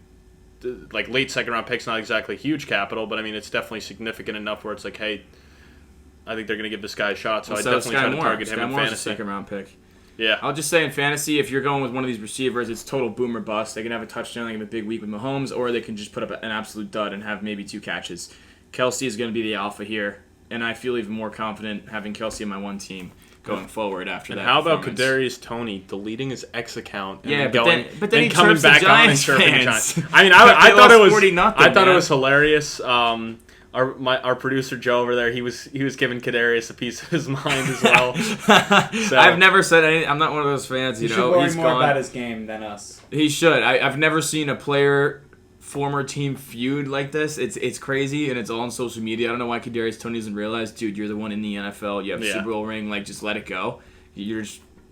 like late second-round pick's not exactly huge capital, but I mean, it's definitely significant enough where it's like, hey, I think they're going to give this guy a shot, so I definitely try to target him in fantasy.
A second-round pick.
Yeah.
I'll just say in fantasy, if you're going with one of these receivers, it's total boom or bust. They can have a touchdown, they can have a big week with Mahomes, or they can just put up an absolute dud and have maybe 2 catches. Kelce is going to be the alpha here, and I feel even more confident having Kelce in my one team going forward after that.
And how about Kadarius Toney deleting his X account and
but then he
coming
chirps the
back on and
Giants
chirping the
fans.
Giants? I mean, I thought it was
40-0,
I thought it
man.
was hilarious. Our producer Joe over there, he was giving Kadarius a piece of his mind as well. So,
I've never said anything. I'm not one of those fans.
He
You
should
know,
worry
he's
more
gone.
about his game than us.
He should. I've never seen a player former team feud like this. It's crazy, and it's all on social media. I don't know why Kadarius Toney doesn't realize, dude, you're the one in the NFL. You have a Super Bowl ring. Like, just let it go.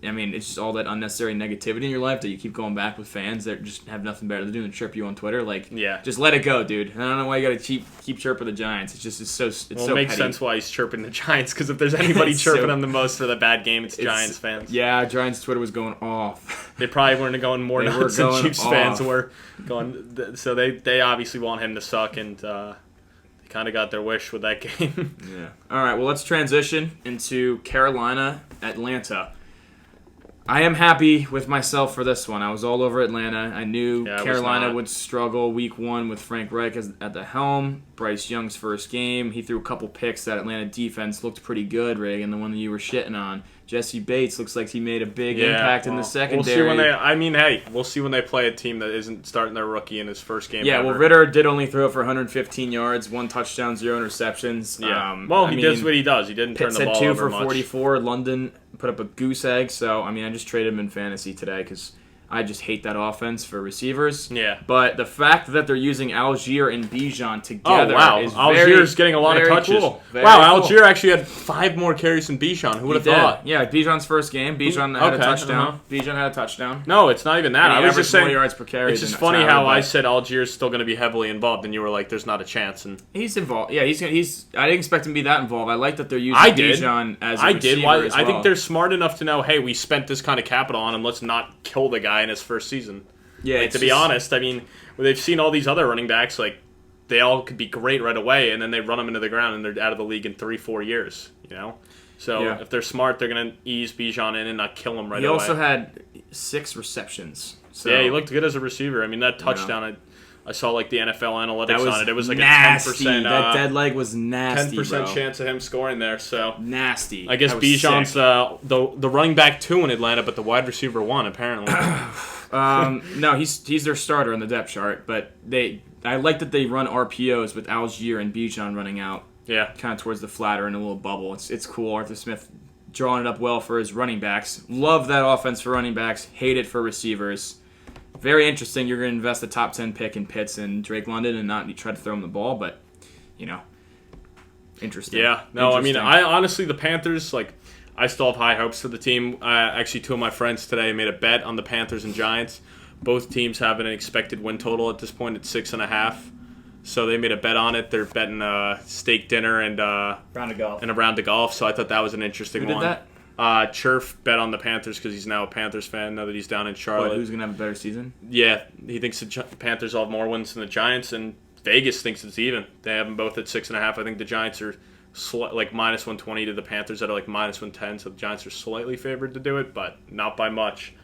I mean, it's just all that unnecessary negativity in your life that you keep going back with fans that just have nothing better to do than chirp you on Twitter. Like, just let it go, dude. I don't know why you got to keep chirping the Giants. It makes
sense why he's chirping the Giants, because if there's anybody chirping them the most for the bad game, it's Giants fans.
Yeah, Giants Twitter was going off.
They probably weren't going more nuts than Chiefs fans were going. So they obviously want him to suck, and they kind of got their wish with that game.
Yeah. All right, well, let's transition into Carolina, Atlanta. I am happy with myself for this one. I was all over Atlanta. I knew Carolina would struggle week 1 with Frank Reich at the helm. Bryce Young's first game. He threw a couple picks. That Atlanta defense looked pretty good, Reagan, the one that you were shitting on. Jesse Bates looks like he made a big impact in the secondary.
We'll see when they play a team that isn't starting their rookie in his first game.
Yeah, well, Ritter did only throw for 115 yards, 1 touchdown, 0 interceptions.
Yeah. He does what he does. He didn't turn the ball over much.
Pitts had 2 for 44. London put up a goose egg. So, I just traded him in fantasy today because I just hate that offense for receivers.
Yeah.
But the fact that they're using Algier and Bijan together is
Algier's getting a lot of touches.
Cool.
Algier actually had 5 more carries than Bijan. Who would have thought?
Yeah, Bijan's first game. Bijan had a touchdown. Bijan had a touchdown.
No, it's not even that.
I was just saying more yards per carry.
It's just funny how I said Algier's still going to be heavily involved, and you were like, "There's not a chance." And
he's involved. Yeah, he's. I didn't expect him to be that involved. I like that they're using Bijan as a receiver as well.
I think they're smart enough to know, hey, we spent this kind of capital on him. Let's not kill the guy in his first season.
Yeah,
to be honest, they've seen all these other running backs, they all could be great right away, and then they run them into the ground, and they're out of the league in 3-4 years, So if they're smart, they're going to ease Bijan in and not kill him right away.
He also had 6 receptions. So,
yeah, he looked good as a receiver. That touchdown, I saw the NFL analytics on it. It was
nasty.
a 10%.
That dead leg was nasty,
10% chance of him scoring there. So
nasty.
I guess Bijan's the running back 2 in Atlanta, but the wide receiver 1 apparently.
No, he's their starter on the depth chart, but I like that they run RPOs with Algier and Bijan running out.
Yeah,
kind of towards the flatter in a little bubble. It's cool. Arthur Smith drawing it up well for his running backs. Love that offense for running backs. Hate it for receivers. Very interesting. You're going to invest a top 10 pick in Pitts and Drake London and not try to throw him the ball, but interesting.
Yeah, no, I honestly the Panthers I still have high hopes for the team. Actually, 2 of my friends today made a bet on the Panthers and Giants. Both teams have an expected win total at this point at 6.5. So they made a bet on it. They're betting steak dinner and a round of golf. So I thought that was an interesting one.
Who did that?
Churf bet on the Panthers because he's now a Panthers fan now that he's down in Charlotte.
Who's going to have a better season?
Yeah, he thinks the Panthers will have more wins than the Giants, and Vegas thinks it's even. They have them both at 6.5. I think the Giants are minus 120 to the Panthers that are minus 110, so the Giants are slightly favored to do it, but not by much.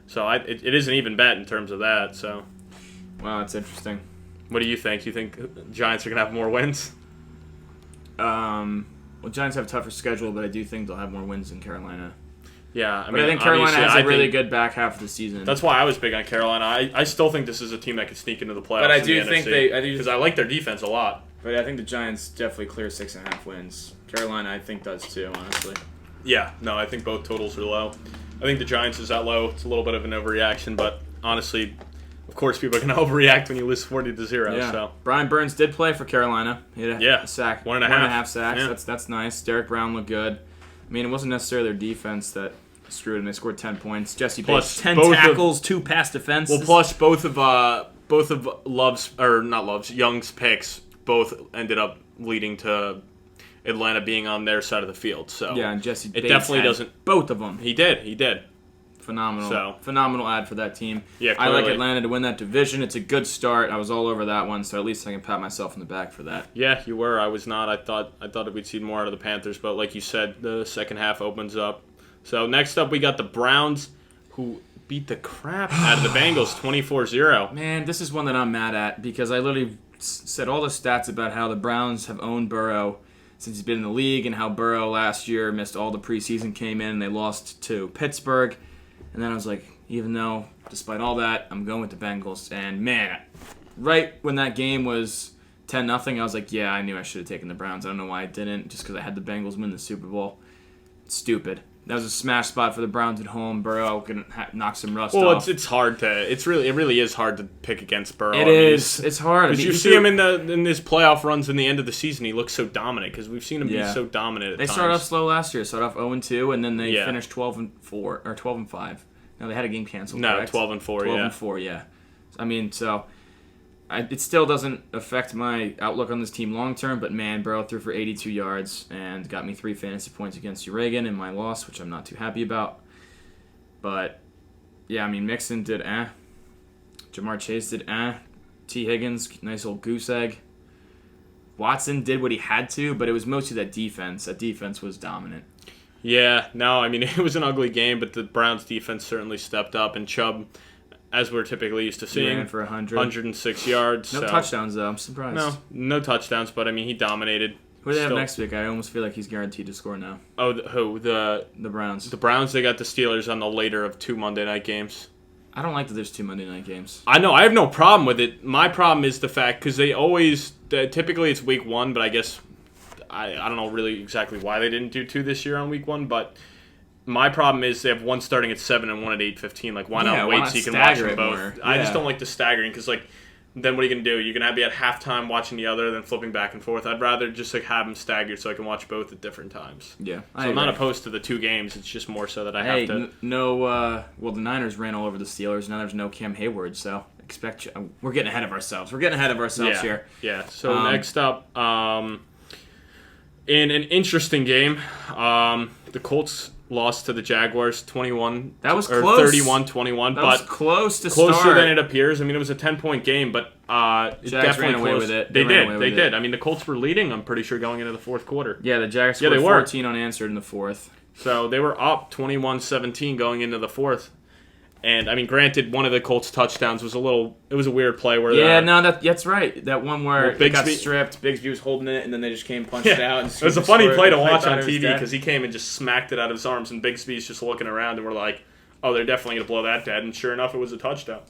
So it is an even bet in terms of that. So,
wow, that's interesting.
What do you think? You think Giants are going to have more wins?
Well, Giants have a tougher schedule, but I do think they'll have more wins than Carolina.
Yeah,
I think Carolina has a really good back half of the season.
That's why I was big on Carolina. I still think this is a team that could sneak into the playoffs.
But I do think
because I like their defense a lot.
But I think the Giants definitely clear 6.5 wins. Carolina, I think, does too, honestly.
Yeah, no, I think both totals are low. I think the Giants is that low. It's a little bit of an overreaction, but honestly, of course, people are going to overreact when you lose 40-0.
Yeah.
So
Brian Burns did play for Carolina. He had a sack, 1.5 sacks.
Yeah.
That's nice. Derek Brown looked good. it wasn't necessarily their defense that screwed them. They scored 10 points. Jesse Bates, 10 tackles, 2 pass defenses.
Well, plus both of Young's picks both ended up leading to Atlanta being on their side of the field. So
yeah, and Jesse Bates
definitely doesn't.
Both of them.
He did.
Phenomenal ad for that team.
Yeah,
I like Atlanta to win that division. It's a good start. I was all over that one, so at least I can pat myself on the back for that.
Yeah, you were. I was not. I thought we'd see more out of the Panthers, but like you said, the second half opens up. So next up, we got the Browns, who beat the crap out of the Bengals 24-0.
Man, this is one that I'm mad at because I literally said all the stats about how the Browns have owned Burrow since he's been in the league and how Burrow last year missed all the preseason, came in, and they lost to Pittsburgh. And then I was like, even though, despite all that, I'm going with the Bengals. And man, right when that game was 10-0, I was like, yeah, I knew I should have taken the Browns. I don't know why I didn't, just because I had the Bengals win the Super Bowl. Stupid. That was a smash spot for the Browns at home. Burrow can knock some rust
Well,
off.
it's hard to. It really is hard to pick against Burrow.
It is. It's hard.
Because you see him in his playoff runs in the end of the season. He looks so dominant because we've seen him be so dominant.
They started off slow last year. Started off 0-2, and then they finished 12-4 or 12-5. No, they had a game canceled.
No,
correct?
12-4.
12-4. Yeah. I mean, it still doesn't affect my outlook on this team long term, but man, Burrow threw for 82 yards and got me 3 fantasy points against Reagan in my loss, which I'm not too happy about. But yeah, I mean, Mixon did Jamar Chase did T. Higgins, nice old goose egg. Watson did what he had to, but it was mostly that defense. That defense was dominant.
Yeah, no, I mean, it was an ugly game, but the Browns defense certainly stepped up, and Chubb, as we're typically used to seeing,
ran for
106 yards.
No touchdowns, though. I'm surprised.
No touchdowns, but I mean, he dominated.
Who do they have next week? I almost feel like he's guaranteed to score now.
Oh, who? The
Browns.
The Browns, they got the Steelers on the later of 2 Monday night games.
I don't like that there's 2 Monday night games.
I know. I have no problem with it. My problem is the fact, because they always, typically it's week 1, but I guess, I don't know really exactly why they didn't do 2 this year on week 1, but my problem is they have one starting at 7 and one at 8:15. Like, why not wait so you can watch them both?
More.
I just don't like the staggering, because, like, then what are you going to do? You're going to be at halftime watching the other, then flipping back and forth. I'd rather just, like, have them staggered so I can watch both at different times.
Yeah.
So I'm not opposed to the 2 games. It's just more so that I have to...
well, the Niners ran all over the Steelers. Now there's no Cam Hayward, so we're getting ahead of ourselves. Here.
Yeah. So next up, in an interesting game, the Colts lost to the Jaguars 21.
That was close.
31-21,
but was close to
closer
start.
than it appears. I mean, it was a 10-point game, but it definitely
ran away with it.
They did. I mean, the Colts were leading, I'm pretty sure, going into the fourth quarter.
Yeah, the Jags scored 14 unanswered in the fourth.
So they were up 21-17 going into the fourth. And, I mean, granted, one of the Colts' touchdowns was it was a weird play where...
that's right. That one where it got stripped, Bigsby was holding it, and then they just came and punched it out. And
it was a funny play to watch on TV because he came and just smacked it out of his arms, and Bigsby's just looking around, and we're like, oh, they're definitely going to blow that dead. And sure enough, it was a touchdown.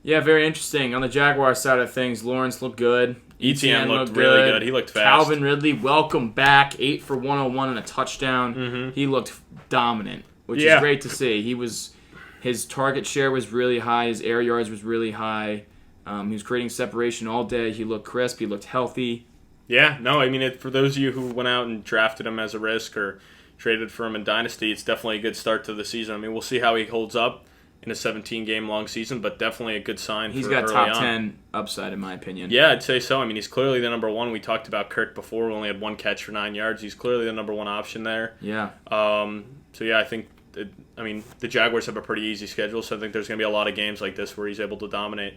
Yeah, very interesting. On the Jaguar side of things, Lawrence looked good.
Etienne looked really good. He looked fast.
Calvin Ridley, welcome back. 8 for 101 and a touchdown.
Mm-hmm.
He looked dominant, which is great to see. His target share was really high. His air yards was really high. He was creating separation all day. He looked crisp. He looked healthy.
Yeah, no, I mean, for those of you who went out and drafted him as a risk or traded for him in Dynasty, it's definitely a good start to the season. I mean, we'll see how he holds up in a 17-game-long season, but definitely a good sign.
He's got top 10 upside, in my opinion.
Yeah, I'd say so. I mean, he's clearly the number one. We talked about Kirk before. We only had 1 catch for 9 yards. He's clearly the number 1 option there.
Yeah.
So, yeah, I think... the Jaguars have a pretty easy schedule, so I think there's going to be a lot of games like this where he's able to dominate.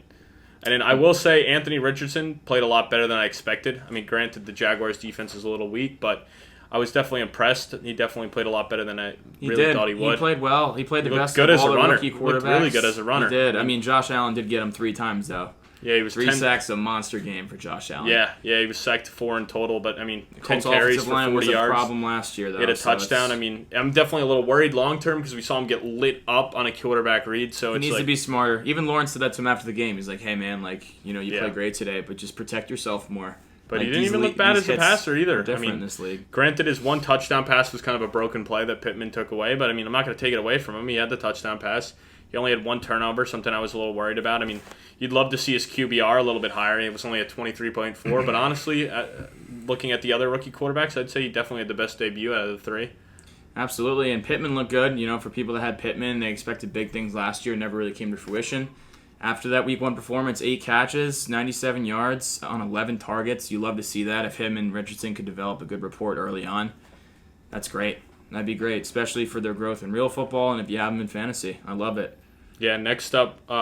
And then I will say Anthony Richardson played a lot better than I expected. I mean, granted, the Jaguars' defense is a little weak, but I was definitely impressed. He definitely played a lot better than I thought he would.
He played well. He played the best
good
of
as
all
a
the
runner.
rookie quarterbacks.
He looked really good as a runner.
He did. I mean, Josh Allen did get him 3 times, though.
Yeah, he was
3 sacks, a monster game for Josh Allen.
Yeah, he was sacked 4 in total, but I mean, 10
Colts
carries for 40
line was
yards.
a problem last year, though.
He had a touchdown. I mean, I'm definitely a little worried long term because we saw him get lit up on a quarterback read. So
he needs to be smarter. Even Lawrence said that to him after the game. He's like, "Hey, man, you played great today, but just protect yourself more."
But he didn't even look bad as a passer either.
I mean, in this league.
Granted, his 1 touchdown pass was kind of a broken play that Pittman took away, but I mean, I'm not going to take it away from him. He had the touchdown pass. He only had 1 turnover, something I was a little worried about. I mean, you'd love to see his QBR a little bit higher. It was only at 23.4, but honestly, looking at the other rookie quarterbacks, I'd say he definitely had the best debut out of the 3.
Absolutely, and Pittman looked good. For people that had Pittman, they expected big things last year, never really came to fruition. After that Week 1 performance, 8 catches, 97 yards on 11 targets. You love to see that. If him and Richardson could develop a good rapport early on, that's great. That'd be great, especially for their growth in real football and if you have them in fantasy. I love it.
Yeah, next up we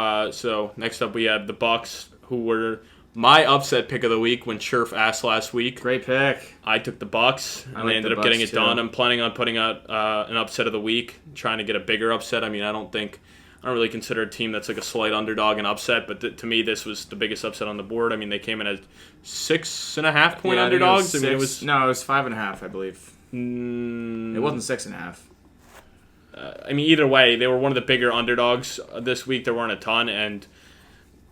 have the Bucs, who were my upset pick of the week when Scherf asked last week.
Great pick.
I took the Bucs, and they ended up getting it done. I'm planning on putting out an upset of the week, trying to get a bigger upset. I mean, I don't really consider a team that's like a slight underdog an upset, but to me, this was the biggest upset on the board. I mean, they came in as 6.5-point underdogs.
It was 5.5, I believe. It wasn't 6.5.
I mean, either way, they were one of the bigger underdogs this week. There weren't a ton, and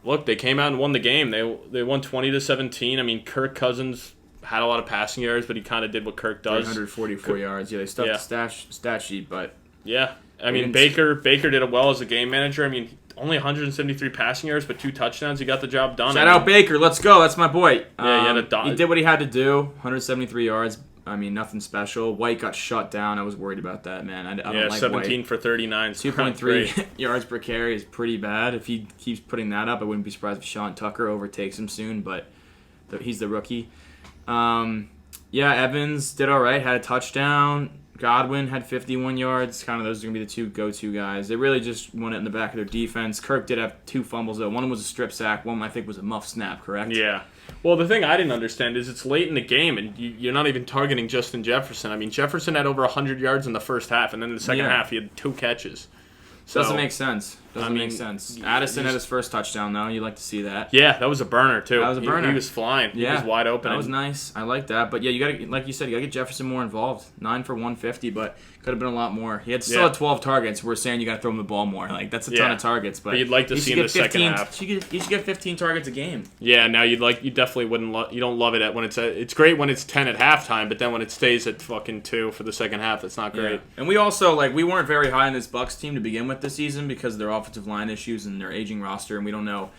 look, they came out and won the game. They won 20-17. I mean, Kirk Cousins had a lot of passing yards, but he kind of did what Kirk does.
344 yards. Yeah, they stuffed the stat sheet, but
yeah, I mean Baker did it well as a game manager. I mean, only 173 passing yards, but 2 touchdowns. He got the job done.
Shout out Baker. Let's go. That's my boy.
Yeah,
he did what he had to do. 173 yards. I mean, nothing special. White got shut down. I was worried about that, man. I don't like
17
White.
for 39.
2.3 yards per carry is pretty bad. If he keeps putting that up, I wouldn't be surprised if Sean Tucker overtakes him soon, but he's the rookie. Evans did all right. Had a touchdown. Godwin had 51 yards. Kind of those are going to be the 2 go-to guys. They really just won it in the back of their defense. Kirk did have 2 fumbles, though. One was a strip sack. One, I think, was a muff snap, correct?
Yeah. Well, the thing I didn't understand is it's late in the game, and you're not even targeting Justin Jefferson. I mean, Jefferson had over 100 yards in the first half, and then in the second half he had 2 catches. So,
doesn't make sense. Make sense. Addison had his first touchdown, though. You'd like to see that.
Yeah, that was a burner, too.
That was a burner.
He was flying.
Yeah.
He was wide open.
That was nice. I like that. But, yeah, you got to, like you said, you got to get Jefferson more involved. 9 for 150, but could have been a lot more. He still had 12 targets. We're saying you got to throw him the ball more. Like, that's a ton of targets. But
you'd like to see in the second half.
He should get 15 targets a game.
Yeah, now you definitely wouldn't you don't love it when it's great when it's 10 at halftime, but then when it stays at fucking 2 for the second half, that's not great.
Yeah. And we also, we weren't very high in this Bucs team to begin with this season because of their offensive line issues and their aging roster, and we don't know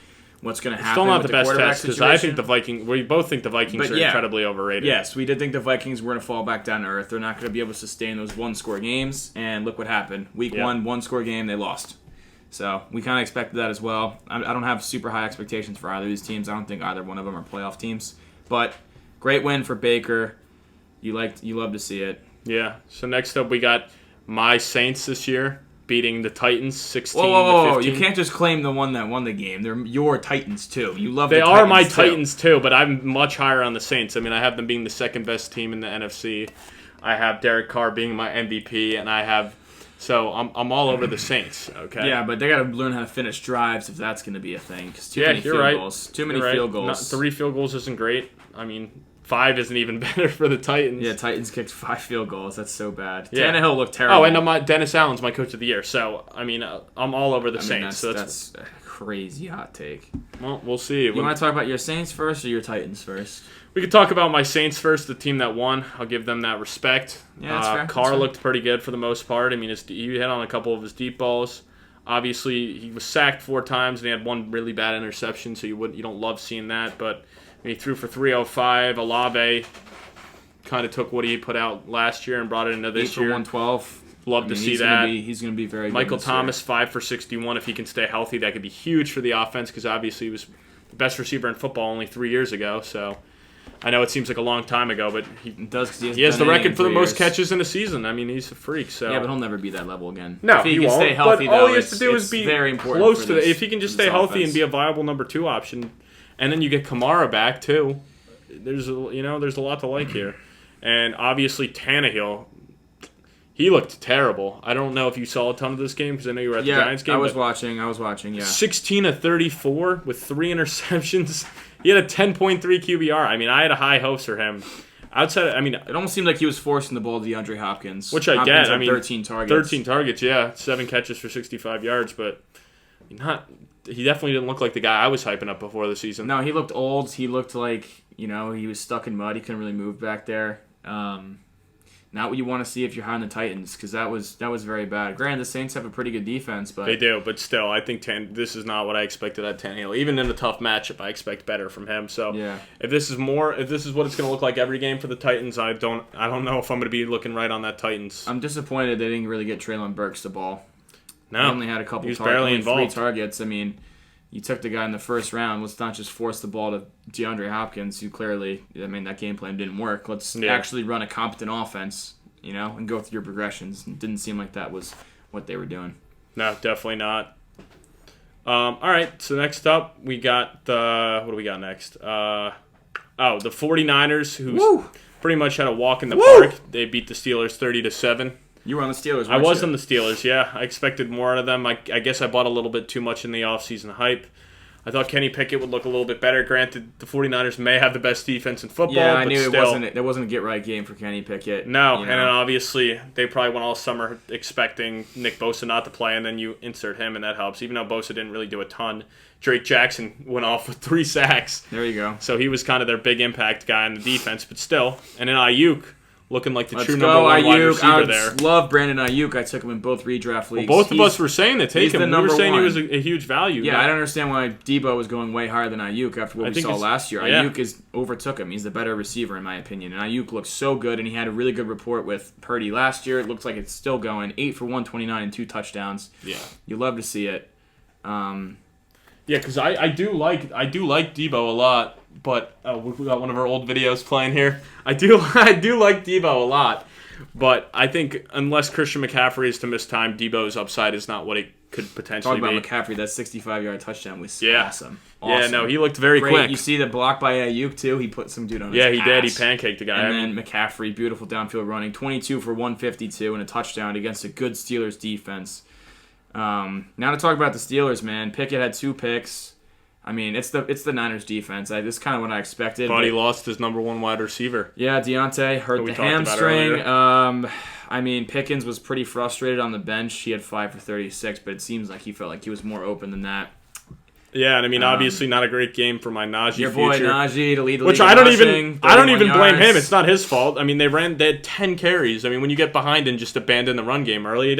what's going to happen.
Still not
with
the best test because I think we both think the Vikings are incredibly overrated.
Yes, we did think the Vikings were going to fall back down to earth. They're not going to be able to sustain those 1-score games, and look what happened. Week 1, 1-score game, they lost. So we kind of expected that as well. I don't have super high expectations for either of these teams. I don't think either one of them are playoff teams. But great win for Baker. You love to see it.
Yeah. So next up we got my Saints this year beating the Titans 16-15.
Whoa. You can't just claim the one that won the game. They're your Titans too. You love
They are my Titans too, but I'm much higher on the Saints. I mean, I have them being the second best team in the NFC. I have Derek Carr being my MVP, and so I'm all over the Saints. Okay.
Yeah, but they got to learn how to finish drives if that's going to be a thing. Too many field goals. Too many field goals.
3 field goals isn't great. I mean, 5 isn't even better for the Titans.
Yeah, Titans kicked 5 field goals. That's so bad.
Yeah.
Tannehill looked terrible.
Oh, and Dennis Allen's my coach of the year. So, I mean, I'm all over the Saints.
That's a crazy hot take.
Well, we'll see.
You want to talk about your Saints first or your Titans first?
We could talk about my Saints first, the team that won. I'll give them that respect.
Yeah, that's fair.
Carr looked pretty good for the most part. I mean, he hit on a couple of his deep balls. Obviously, he was sacked 4 times, and he had 1 really bad interception, so you don't love seeing that. But he threw for 305. Olave kind of took what he put out last year and brought it into this year.
112.
Love to see that.
He's going to be very good.
Michael Thomas, 5 for 61. If he can stay healthy, that could be huge for the offense because obviously he was the best receiver in football only 3 years ago. So I know it seems like a long time ago, but he has the record for the most catches in a season. I mean, he's a freak. So
yeah, but he'll never be that level again.
No,
if he
can
won't.
Stay
healthy,
but all he
though,
has to do is be
very important
close to if he can just stay healthy and be a viable number 2 option, and then you get Kamara back too. There's a lot to like here, and obviously Tannehill. He looked terrible. I don't know if you saw a ton of this game because I know you were at the Giants game.
I was watching. Yeah.
16 of 34 with 3 interceptions. He had a 10.3 QBR. I mean, I had high hopes for him.
It almost seemed like he was forcing the ball to DeAndre Hopkins.
Which I get.
13 targets.
13 targets, yeah. 7 catches for 65 yards, but he definitely didn't look like the guy I was hyping up before the season.
No, he looked old. He looked like, he was stuck in mud. He couldn't really move back there. Not what you want to see if you're high on the Titans, because that was very bad. Granted, the Saints have a pretty good defense, but
they do. But still, I think this is not what I expected at Tannehill. Even in a tough matchup, I expect better from him. So
yeah.
If this is what it's going to look like every game for the Titans, I don't know if I'm going to be looking right on that Titans.
I'm disappointed they didn't really get Treylon Burks the ball.
No,
he only had a couple.
He was barely involved.
3 targets. I mean, you took the guy in the first round. Let's not just force the ball to DeAndre Hopkins, who clearly, that game plan didn't work. Let's actually run a competent offense. And go through your progressions. It didn't seem like that was what they were doing.
No, definitely not. All right, so next up, we got what do we got next? The 49ers, who pretty much had a walk in the park. They beat the Steelers 30-7.
You were on the Steelers,
I was on the Steelers, yeah. I expected more out of them. I guess I bought a little bit too much in the offseason hype. I thought Kenny Pickett would look a little bit better. Granted, the 49ers may have the best defense in football,
Yeah, I
but
knew
still,
it wasn't a get-right game for Kenny Pickett.
No,
you
and
know?
then obviously they probably went all summer expecting Nick Bosa not to play, and then you insert him, and that helps. Even though Bosa didn't really do a ton, Drake Jackson went off with 3 sacks.
There you go.
So he was kind of their big impact guy in the defense, but still. And then Ayuk, looking like the
Let's
true
go,
number one wide
Ayuk.
receiver
I
there.
love Brandon Ayuk. I took him in both redraft leagues.
Both of us were saying to take
he's
him.
the
We were
number
saying
one.
he was a huge value.
Yeah, I don't understand why Debo was going way higher than Ayuk after what we saw last year.
Yeah.
Ayuk overtook him. He's the better receiver, in my opinion. And Ayuk looks so good, and he had a really good report with Purdy last year. It looks like it's still going. 8 for 129 and 2 touchdowns.
Yeah.
You love to see it.
Yeah, because I do like Debo a lot, but we got one of our old videos playing here. I do like Debo a lot, but I think unless Christian McCaffrey is to miss time, Debo's upside is not what it could potentially
Talk
be.
about McCaffrey, that 65-yard touchdown was
Yeah.
awesome.
Yeah, no, he looked very
Great.
quick.
You see the block by Ayuk, too? He put some dude on his
Yeah, he did. He
ass.
pancaked the guy.
And then McCaffrey, beautiful downfield running, 22 for 152 and a touchdown against a good Steelers defense. Now to talk about the Steelers, man. Pickett had 2 picks. I mean, it's the Niners defense. This is kind of what I expected.
But he lost his number 1 wide receiver.
Yeah, Deontay hurt the hamstring. I mean, Pickens was pretty frustrated on the bench. He had 5 for 36, but it seems like he felt like he was more open than that.
Yeah, and I mean, obviously not a great game for my Najee
Your boy
future.
Najee to lead the
Which
league
I don't
in rushing,
even
31
blame him.
yards.
It's not his fault. I mean, they had 10 carries. I mean, when you get behind and just abandon the run game early,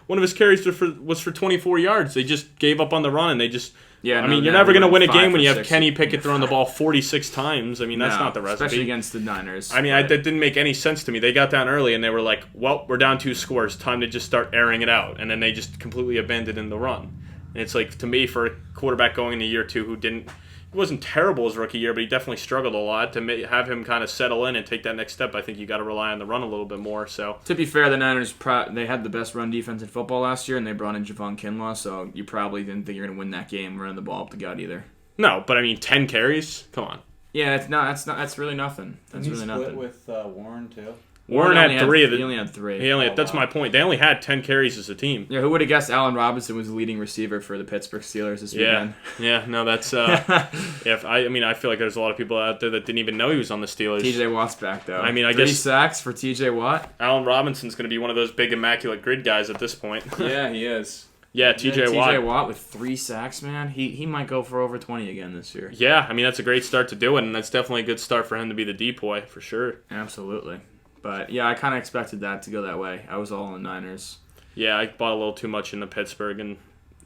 one of his carries was for 24 yards. They just gave up on the run, and they just.
Yeah,
I mean, you're never going to win a game when you have Kenny Pickett throwing the ball 46 times. I mean, that's not the recipe.
Especially against the Niners.
I mean, that didn't make any sense to me. They got down early, and they were like, well, we're down 2 scores. Time to just start airing it out. And then they just completely abandoned the run. And it's like, to me, for a quarterback going into year 2 who he wasn't terrible his rookie year, but he definitely struggled a lot. To have him kind of settle in and take that next step, I think you got to rely on the run a little bit more. So
to be fair, the Niners they had the best run defense in football last year, and they brought in Javon Kinlaw, so you probably didn't think you're going to win that game running the ball up the gut either.
No, but I mean, 10 carries? Come on.
Yeah, that's really nothing. That's really nothing.
Split with Warren too.
Warren had 3 of the.
He only had 3.
That's my point. They only had 10 carries as a team.
Yeah, who would have guessed Allen Robinson was the leading receiver for the Pittsburgh Steelers this weekend?
Yeah, no, that's. I feel like there's a lot of people out there that didn't even know he was on the Steelers.
TJ Watt's back though.
I mean, I
3
guess
sacks for TJ Watt.
Allen Robinson's going to be one of those big immaculate grid guys at this point.
Yeah, he is.
Yeah, TJ Watt.
TJ Watt with 3 sacks, man. He might go for over 20 again this year.
Yeah, I mean that's a great start to do it, and that's definitely a good start for him to be the depoy for sure.
Absolutely. But yeah, I kind of expected that to go that way. I was all on the Niners.
Yeah, I bought a little too much into Pittsburgh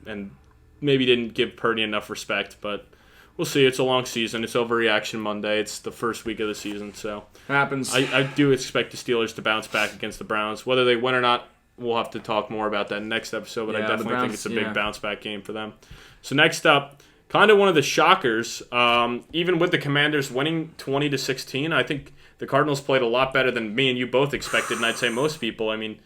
and maybe didn't give Purdy enough respect, but we'll see. It's a long season. It's Overreaction Monday. It's the first week of the season, so
happens.
I do expect the Steelers to bounce back against the Browns. Whether they win or not, we'll have to talk more about that next episode, but I definitely think it's a big bounce back game for them. So next up, kind of one of the shockers, even with the Commanders winning 20-16, I think the Cardinals played a lot better than me and you both expected, and I'd say most people. I mean,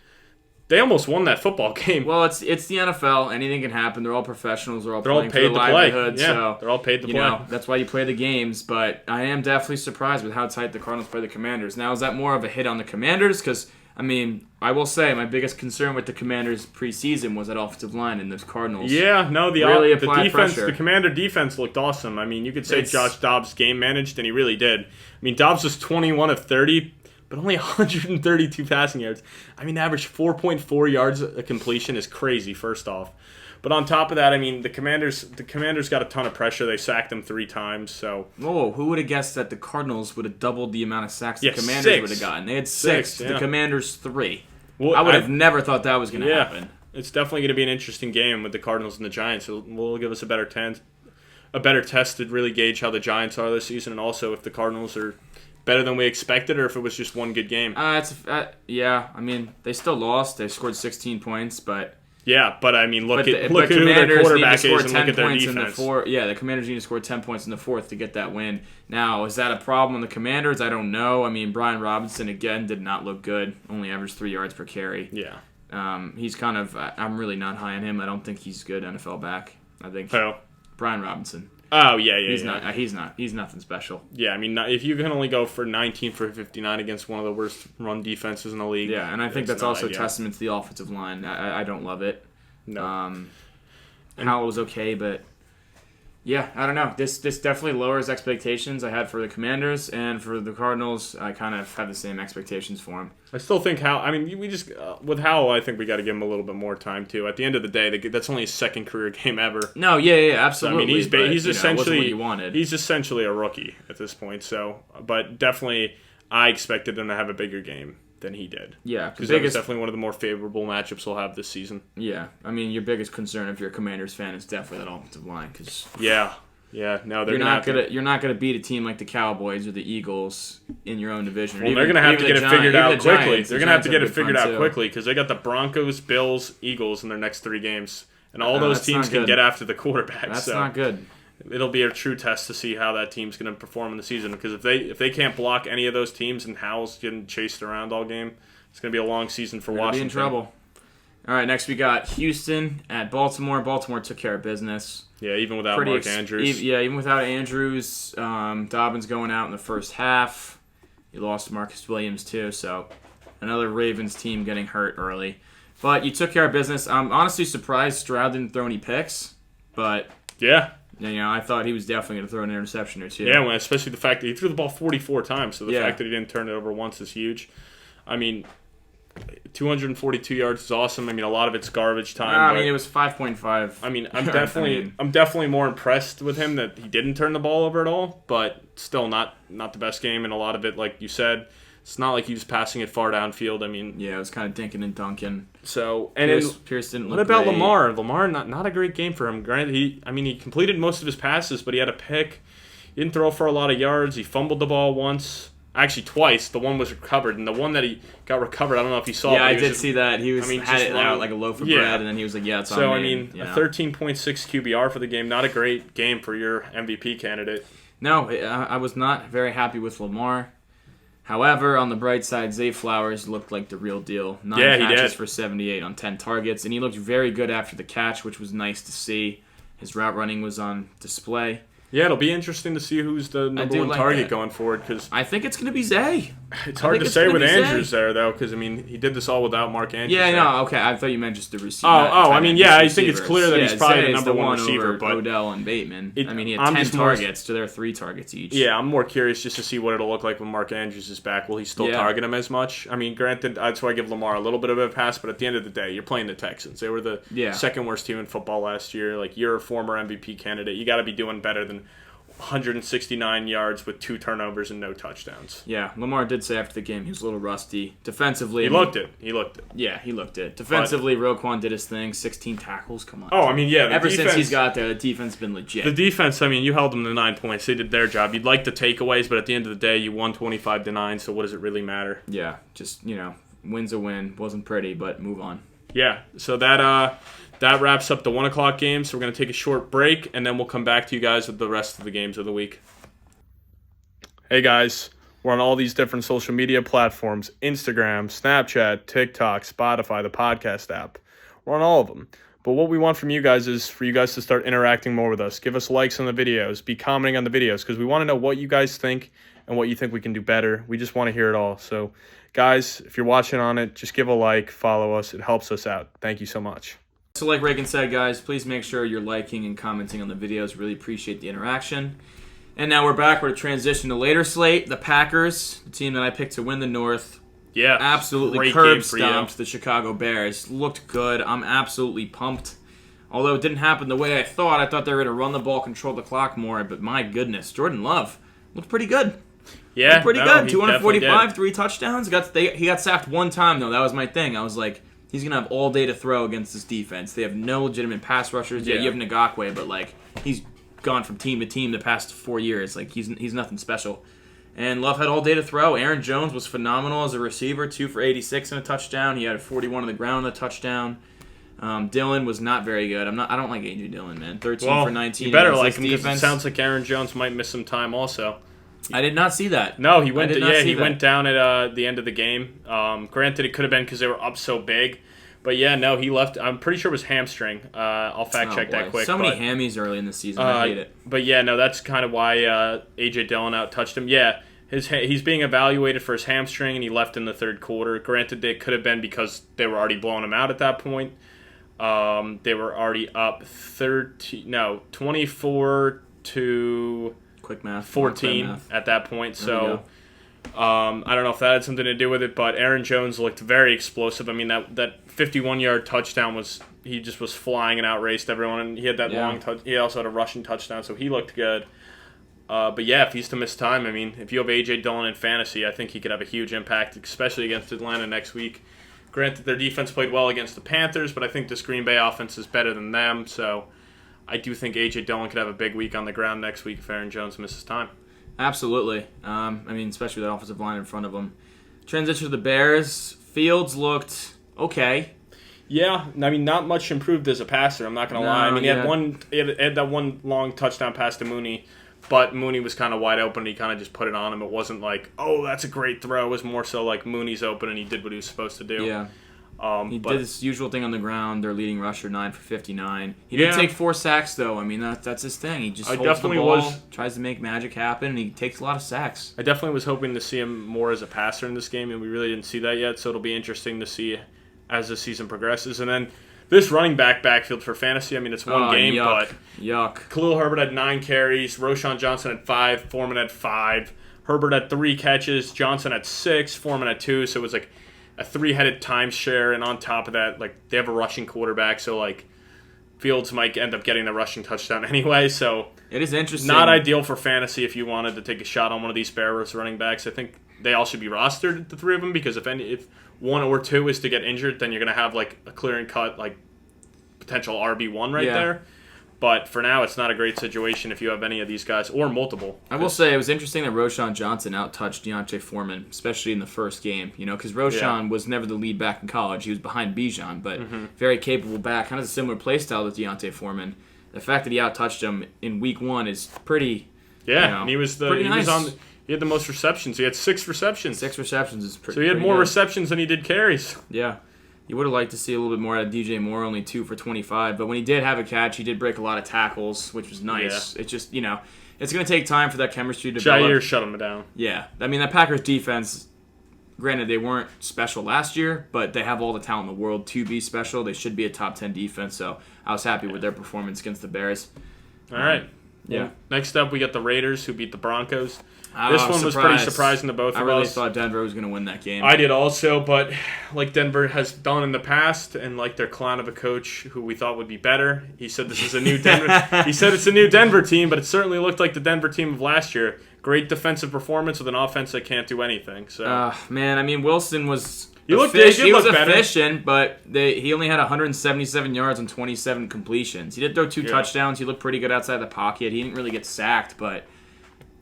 they almost won that football game.
Well, it's the NFL. Anything can happen. They're all professionals. They're all
paid
for their
to play.
livelihood.
Yeah,
so,
they're all paid to play.
That's why you play the games. But I am definitely surprised with how tight the Cardinals play the Commanders. Now, is that more of a hit on the Commanders? Because, I mean, I will say my biggest concern with the Commanders preseason was that offensive line, and the Cardinals
the
really
defense,
applied pressure.
the Commander defense looked awesome. I mean, you could say Josh Dobbs game managed, and he really did. I mean, Dobbs was 21 of 30, but only 132 passing yards. I mean, average 4.4 yards a completion is crazy, first off. But on top of that, I mean, the Commanders got a ton of pressure. They sacked them 3 times. So
whoa, who would have guessed that the Cardinals would have doubled the amount of sacks the Commanders
6.
would have gotten? They had 6.
Yeah.
The Commanders 3.
Well,
I would have never thought that was going to happen.
It's definitely going to be an interesting game with the Cardinals and the Giants. It will give us a better test to really gauge how the Giants are this season, and also if the Cardinals are better than we expected, or if it was just one good game.
Yeah. I mean, they still lost. They scored 16 points, but
yeah. But I mean, look at who their
Commanders
quarterback
need to
is,
score
and
10
look at their
points in
defense.
the Commanders need to score 10 points in the fourth to get that win. Now, is that a problem on the Commanders? I don't know. I mean, Brian Robinson again did not look good. Only averaged 3 yards per carry.
Yeah.
He's kind of. I'm really not high on him. I don't think he's good NFL back. I think Brian Robinson.
Oh yeah.
He's nothing special.
Yeah, I mean, if you can only go for 19 for 59 against one of the worst run defenses in the league.
Yeah, and I think that's also a testament to the offensive line. I don't love it.
No.
Howell was okay, but Yeah, I don't know. This definitely lowers expectations I had for the Commanders, and for the Cardinals, I kind of have the same expectations for them.
I still think we just with Howell, I think we got to give him a little bit more time too. At the end of the day, that's only his second career game ever.
No, yeah, absolutely.
So, I mean, he's essentially
what you wanted.
He's essentially a rookie at this point. So, but definitely, I expected him to have a bigger game than he did.
Yeah,
because that was definitely one of the more favorable matchups we'll have this season.
Yeah, I mean, your biggest concern if you're a Commanders fan is definitely that offensive line, because
no,
you're not gonna beat a team like the Cowboys or the Eagles in your own division.
Well, they're gonna have to get it figured out quickly. They're gonna have to get it figured out quickly because they got the Broncos, Bills, Eagles in their next 3 games, and all those teams can get after the quarterback.
That's not good.
It'll be a true test to see how that team's going to perform in the season. Because if they can't block any of those teams and Howell's getting chased around all game, it's going to be a long season for Washington.
Be in trouble. All right, next we got Houston at Baltimore. Baltimore took care of business.
Yeah, even without Mark Andrews.
Even without Andrews, Dobbins going out in the first half. You lost Marcus Williams too, so another Ravens team getting hurt early. But you took care of business. I'm honestly surprised Stroud didn't throw any picks, but
yeah.
I thought he was definitely going to throw an interception or two.
Yeah, especially the fact that he threw the ball 44 times, so the fact that he didn't turn it over once is huge. I mean, 242 yards is awesome. I mean, a lot of it's garbage time.
It was 5.5.
I mean, I'm definitely more impressed with him that he didn't turn the ball over at all, but still not the best game, and a lot of it, like you said, it's not like he was passing it far downfield. I mean,
yeah, it was kind of dinking and dunking.
So,
Pierce didn't look
what about
great.
Lamar? Lamar, not a great game for him. Granted, he completed most of his passes, but he had a pick. He didn't throw for a lot of yards. He fumbled the ball once. Actually, twice. The one was recovered, and the one that he got recovered, I don't know if you saw.
Yeah, I did see that. He had it out like a loaf of bread, and then he was like, "Yeah, it's on me."
So, I mean, a 13.6 QBR for the game. Not a great game for your MVP candidate.
No, I was not very happy with Lamar. However, on the bright side, Zay Flowers looked like the real deal. 9 catches for 78 on 10 targets, and he looked very good after the catch, which was nice to see. His route running was on display.
Yeah, it'll be interesting to see who's the number one target going forward. Cause
I think it's going to be Zay.
It's hard to say with Andrews there, though, because, I mean, he did this all without Mark Andrews.
Yeah, no, okay. I thought you meant just the receiver.
I mean, yeah, I think it's clear that he's probably the number one receiver.
But Odell and Bateman. He had 10 targets to their 3 targets each.
Yeah, I'm more curious just to see what it'll look like when Mark Andrews is back. Will he still target him as much? I mean, granted, that's why I give Lamar a little bit of a pass, but at the end of the day, you're playing the Texans. They were the second worst team in football last year. Like, you're a former MVP candidate. You got to be doing better than 169 yards with 2 turnovers and no touchdowns.
Yeah, Lamar did say after the game he was a little rusty. Defensively...
He looked it.
Yeah, he looked it. Defensively, Roquan did his thing. 16 tackles. Come on.
Oh, I mean, yeah.
Ever since he's got there, the defense has been legit.
The defense, I mean, you held them to 9 points. They did their job. You'd like the takeaways, but at the end of the day, you won 25-9, so what does it really matter?
Yeah, just, win's a win. Wasn't pretty, but move on.
Yeah, so that wraps up the 1 o'clock game, so we're going to take a short break, and then we'll come back to you guys with the rest of the games of the week. Hey guys, we're on all these different social media platforms, Instagram, Snapchat, TikTok, Spotify, the podcast app. We're on all of them. But what we want from you guys is for you guys to start interacting more with us. Give us likes on the videos, be commenting on the videos, because we want to know what you guys think and what you think we can do better. We just want to hear it all. So guys, if you're watching on it, just give a like, follow us. It helps us out. Thank you so much.
So like Reagan said, guys, please make sure you're liking and commenting on the videos. Really appreciate the interaction. And now we're back. We're to transition to later slate. The Packers, the team that I picked to win the North.
Yeah.
Absolutely curb stomped the Chicago Bears. Looked good. I'm absolutely pumped. Although it didn't happen the way I thought they were going to run the ball, control the clock more. But my goodness, Jordan Love looked pretty good.
Yeah.
Looked pretty good. 245, 3 touchdowns. He got sacked one time, though. That was my thing. I was like, he's going to have all day to throw against this defense. They have no legitimate pass rushers. Yeah, you have Ngakoue, but, he's gone from team to team the past 4 years. He's nothing special. And Love had all day to throw. Aaron Jones was phenomenal as a receiver, 2 for 86 and a touchdown. He had a 41 on the ground and a touchdown. Dillon was not very good. I don't like A.J. Dillon, man. 13 for 19.
You better like him because it sounds like Aaron Jones might miss some time also.
I did not see that.
No, he went. He went down at the end of the game. Granted, it could have been because they were up so big, but he left. I'm pretty sure it was hamstring. I'll fact check that quick.
So many hammies early in the season. I hate it.
But that's kind of why AJ Dillon out touched him. Yeah, he's being evaluated for his hamstring, and he left in the third quarter. Granted, it could have been because they were already blowing him out at that point. They were already up 24 to
Quick math.
14
math.
at that point.
There we
So I don't know if that had something to do with it, but Aaron Jones looked very explosive. I mean, that 51-yard touchdown he just was flying and outraced everyone. And he had that long touch. He also had a rushing touchdown, so he looked good. But yeah, if he's to miss time, I mean, if you have A.J. Dillon in fantasy, I think he could have a huge impact, especially against Atlanta next week. Granted, their defense played well against the Panthers, but I think this Green Bay offense is better than them, so I do think A.J. Dillon could have a big week on the ground next week if Aaron Jones misses time.
Absolutely. I mean, especially with that offensive line in front of him. Transition to the Bears. Fields looked okay.
Yeah, I mean, not much improved as a passer, I'm not going to lie. I mean, he had that one long touchdown pass to Mooney, but Mooney was kind of wide open, and he kind of just put it on him. It wasn't like, oh, that's a great throw. It was more so like Mooney's open, and he did what he was supposed to do.
Yeah. He did his usual thing on the ground. Their leading rusher, 9 for 59. He did take 4 sacks, though. I mean, that's his thing. He just holds the ball, tries to make magic happen, and he takes a lot of sacks.
I definitely was hoping to see him more as a passer in this game, and we really didn't see that yet, so it'll be interesting to see as the season progresses. And then this running backfield for fantasy, I mean, it's one game, but Khalil Herbert had 9 carries, Roschon Johnson had 5, Foreman had 5, Herbert had 3 catches, Johnson had 6, Foreman had 2, so it was like a 3-headed timeshare, and on top of that, like, they have a rushing quarterback, so like Fields might end up getting the rushing touchdown anyway, so
it is interesting.
Not ideal for fantasy if you wanted to take a shot on one of these Bears running backs. I think they all should be rostered, the 3 of them, because if 1 or 2 is to get injured, then you're going to have like a clear and cut like potential RB1 right there. But for now, it's not a great situation if you have any of these guys, or multiple.
I will say it was interesting that Roschon Johnson out-touched Deontay Foreman, especially in the first game. You know, because Roschon was never the lead back in college. He was behind Bijan, but very capable back. Kind of a similar play style to Deontay Foreman. The fact that he out-touched him in week 1 is pretty.
Yeah, and he was
nice.
He had the most receptions. He had 6 receptions.
6 receptions is pretty.
So he had more
good.
receptions than he did carries.
Yeah. You would have liked to see a little bit more out of DJ Moore, only 2 for 25. But when he did have a catch, he did break a lot of tackles, which was nice. Yeah. It's just, it's going to take time for that chemistry to develop.
Jair shut him down.
Yeah. I mean, that Packers defense, granted, they weren't special last year, but they have all the talent in the world to be special. They should be a top 10 defense, so I was happy with their performance against the Bears.
All right.
Yeah.
Well, next up, we got the Raiders, who beat the Broncos. This one was pretty surprising to both of us.
I really thought Denver was going to win that game.
I did also, but like Denver has done in the past, and like their clown of a coach who we thought would be better, he said this is a new Denver. He said it's a new Denver team, but it certainly looked like the Denver team of last year. Great defensive performance with an offense that can't do anything. So,
man, I mean, Wilson was.
He was
efficient, but he only had 177 yards and 27 completions. He did throw 2 touchdowns. He looked pretty good outside the pocket. He didn't really get sacked, but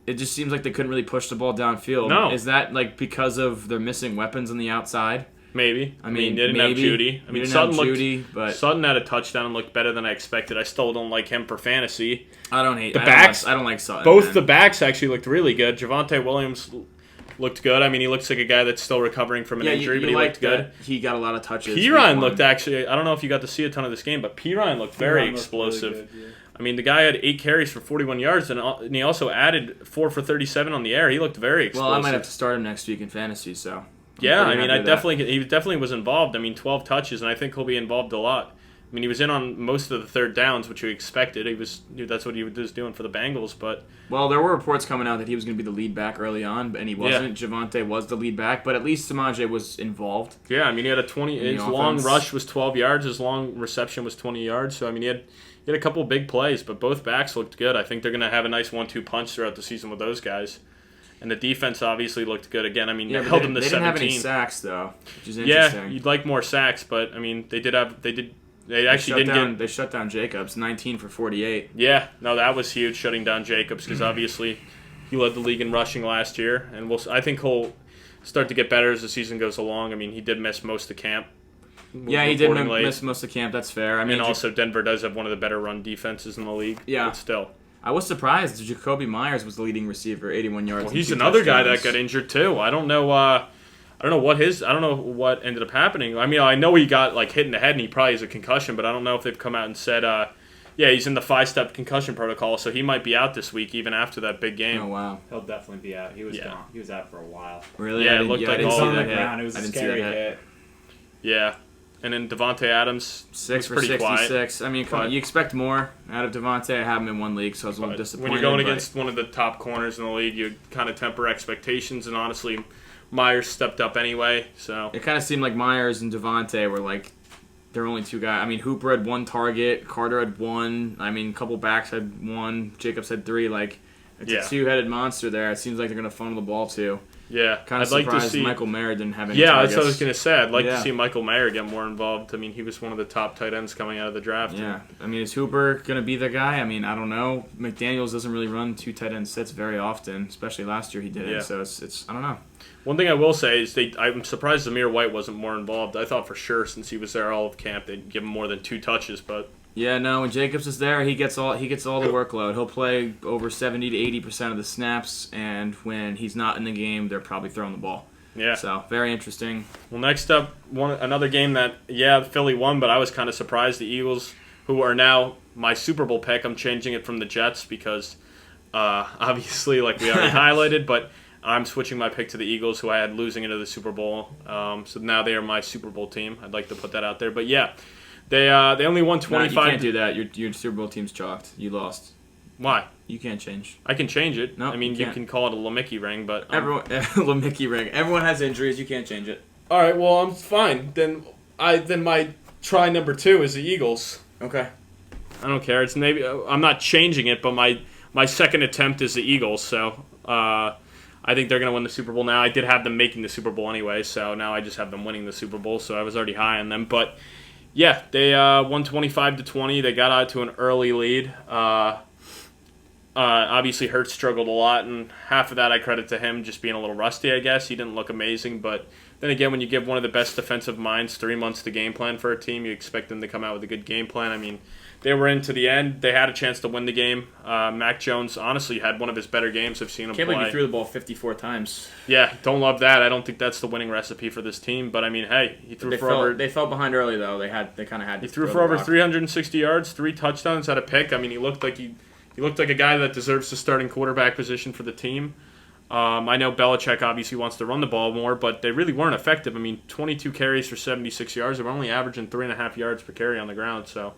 it just seems like they couldn't really push the ball downfield.
No.
Is that like because of their missing weapons on the outside?
Maybe. I mean, they didn't have Judy. I mean, Sutton had a touchdown and looked better than I expected. I still don't like him for fantasy.
I don't like Sutton.
Both the backs actually looked really good. Javonte Williams looked good. I mean, he looks like a guy that's still recovering from an injury, but he looked good.
He got a lot of touches.
Pirine looked actually, I don't know if you got to see a ton of this game, but Pirine looked very explosive. Really good, yeah. I mean, the guy had 8 carries for 41 yards, and he also added 4 for 37 on the air. He looked very explosive.
Well, I might have to start him next week in fantasy, so.
Yeah, I mean, he definitely was involved. I mean, 12 touches, and I think he'll be involved a lot. I mean, he was in on most of the third downs, which we expected. That's what he was doing for the Bengals, but...
Well, there were reports coming out that he was going to be the lead back early on, and he wasn't. Yeah. Javonte was the lead back, but at least Samaje was involved.
Yeah, I mean, he had his long rush was 12 yards, his long reception was 20 yards, so, I mean, he had a couple of big plays, but both backs looked good. I think they're going to have a nice 1-2 punch throughout the season with those guys. And the defense obviously looked good again. I mean, they held them to 17. They didn't have any
sacks, though, which is interesting.
Yeah, you'd like more sacks, but, I mean, they shut
down Jacobs, 19 for 48.
Yeah, no, that was huge, shutting down Jacobs, because obviously he led the league in rushing last year, and I think he'll start to get better as the season goes along. I mean, he did miss most of camp.
Yeah, he did miss most of camp. That's fair. I mean,
and also Denver does have one of the better run defenses in the league.
Yeah,
but still.
I was surprised that Jacoby Myers was the leading receiver, 81 yards.
Well, he's another guy that got injured too. I don't know what ended up happening. I mean, I know he got hit in the head and he probably has a concussion, but I don't know if they've come out and said, he's in the 5-step concussion protocol, so he might be out this week even after that big game.
Oh wow,
he'll definitely be out. He was gone. He was out for a while.
Really?
Yeah, it looked like
it was on the ground. It was a scary hit.
Yeah. And then Devontae Adams
6 for
was pretty
66.
quiet.
I mean, come on,
But-
you expect more out of Devontae. I have him in one league, so I was a little disappointed.
When you're going
but-
against one of the top corners in the league, you kind of temper expectations. And honestly, Myers stepped up anyway. So
It kind of seemed like Myers and Devontae were like their only two guys. I mean, Hooper had 1 target, Carter had 1. I mean, a couple backs had 1, Jacobs had 3. Like, it's
Yeah.
a two-headed monster there. It seems like they're going to funnel the ball to.
yeah,
Kind of
I'd like
surprised
to see
Michael Mayer didn't have any
Yeah,
targets.
that's what I was gonna say. I'd like
Yeah.
to see Michael Mayer get more involved. I mean, he was one of the top tight ends coming out of the draft.
Yeah, I mean, is Hooper going to be the guy? I mean, I don't know. McDaniels doesn't really run 2 tight end sets very often, especially last year he did
Yeah.
it. So it's I don't know.
One thing I will say is I'm surprised Zamir White wasn't more involved. I thought for sure since he was there all of camp they'd give him more than 2 touches, but
Yeah, no. When Jacobs is there, he gets all the workload. He'll play over 70 to 80% of the snaps, and when he's not in the game, they're probably throwing the ball.
yeah.
So very interesting.
Well, next up, another game that Philly won, but I was kind of surprised. The Eagles, who are now my Super Bowl pick, I'm changing it from the Jets because obviously, like we already highlighted, but I'm switching my pick to the Eagles, who I had losing into the Super Bowl. So now they are my Super Bowl team. I'd like to put that out there, but yeah. They only won 25.
No, you can't do that. Your Super Bowl team's chalked. You lost.
Why?
You can't change.
I can change it.
No,
I mean,
you
you
can't.
can call it a Lamicki ring, but
Everyone, Mickey ring. Everyone has injuries. You can't change it.
all right. Well, I'm fine. Then my try number 2 is the Eagles.
Okay.
I don't care. It's maybe I'm not changing it, but my second attempt is the Eagles. So I think they're going to win the Super Bowl now. I did have them making the Super Bowl anyway, so now I just have them winning the Super Bowl. So I was already high on them, but. Yeah, they won 25-20. They got out to an early lead. Obviously, Hurts struggled a lot, and half of that I credit to him just being a little rusty, I guess. He didn't look amazing, but then again, when you give one of the best defensive minds 3 months to game plan for a team, you expect them to come out with a good game plan. I mean, they were into the end. They had a chance to win the game. Mac Jones honestly had one of his better games I've seen him
Can't
play.
believe he threw the ball 54 times.
Yeah, don't love that. I don't think that's the winning recipe for this team, but I mean, hey, he threw
They fell behind early though. They kind of had.
He threw for over 360 yards, 3 touchdowns, had a pick. I mean, he looked like a guy that deserves the starting quarterback position for the team. I know Belichick obviously wants to run the ball more, but they really weren't effective. I mean, 22 carries for 76 yards. They were only averaging 3.5 yards per carry on the ground, so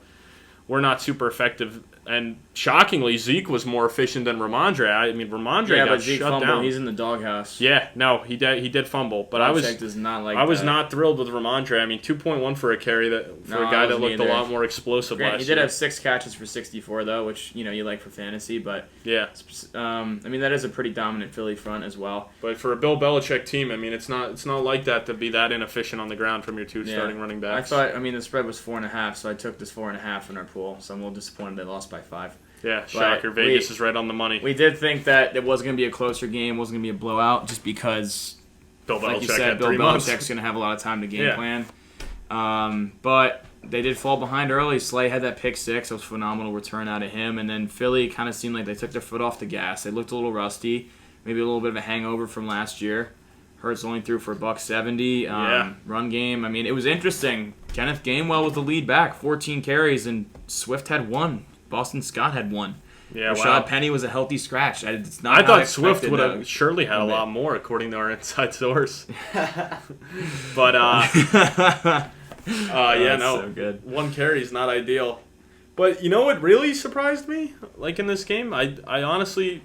we're not super effective. And shockingly, Zeke was more efficient than Ramondre. I mean, Ramondre got
Zeke
shut
fumbled.
down.
He's in the doghouse.
Yeah, no, he did fumble, but
Belichick does not like
I was
that.
not thrilled with Ramondre. I mean, 2.1 for a carry for
No,
a guy
I
that
wasn't
looked a
either.
lot more explosive
Grant,
last
he did
year.
have 6 catches for 64 though, which you like for fantasy, but
Yeah,
I mean that is a pretty dominant Philly front as well.
but for a Bill Belichick team, I mean, it's not like that to be that inefficient on the ground from your 2 starting running backs.
I mean the spread was 4.5, so I took this 4.5 in our pool. So I'm a little disappointed they lost by 5.
Yeah, shocker. Vegas is right on the money.
We did think that it was going to be a closer game, wasn't going to be a blowout, just because,
Bill Belichick
like you said,
had
Bill
3 months.
Belichick's going to have a lot of time to game
Yeah.
plan. But they did fall behind early. Slay had that pick 6. That was a phenomenal return out of him. And then Philly kind of seemed like they took their foot off the gas. They looked a little rusty, maybe a little bit of a hangover from last year. Hurts only threw for $170.
Yeah.
Run game. I mean, it was interesting. Kenneth Gainwell was the lead back, 14 carries, and Swift had 1. Boston Scott had 1.
Yeah,
Rashad
wow.
Penny was a healthy scratch. It's not
I
how
thought Swift
expected,
would
though.
have surely had a lot more, according to our inside source. But yeah, no,
so good.
1 carry is not ideal. But you know what really surprised me? Like in this game, I honestly,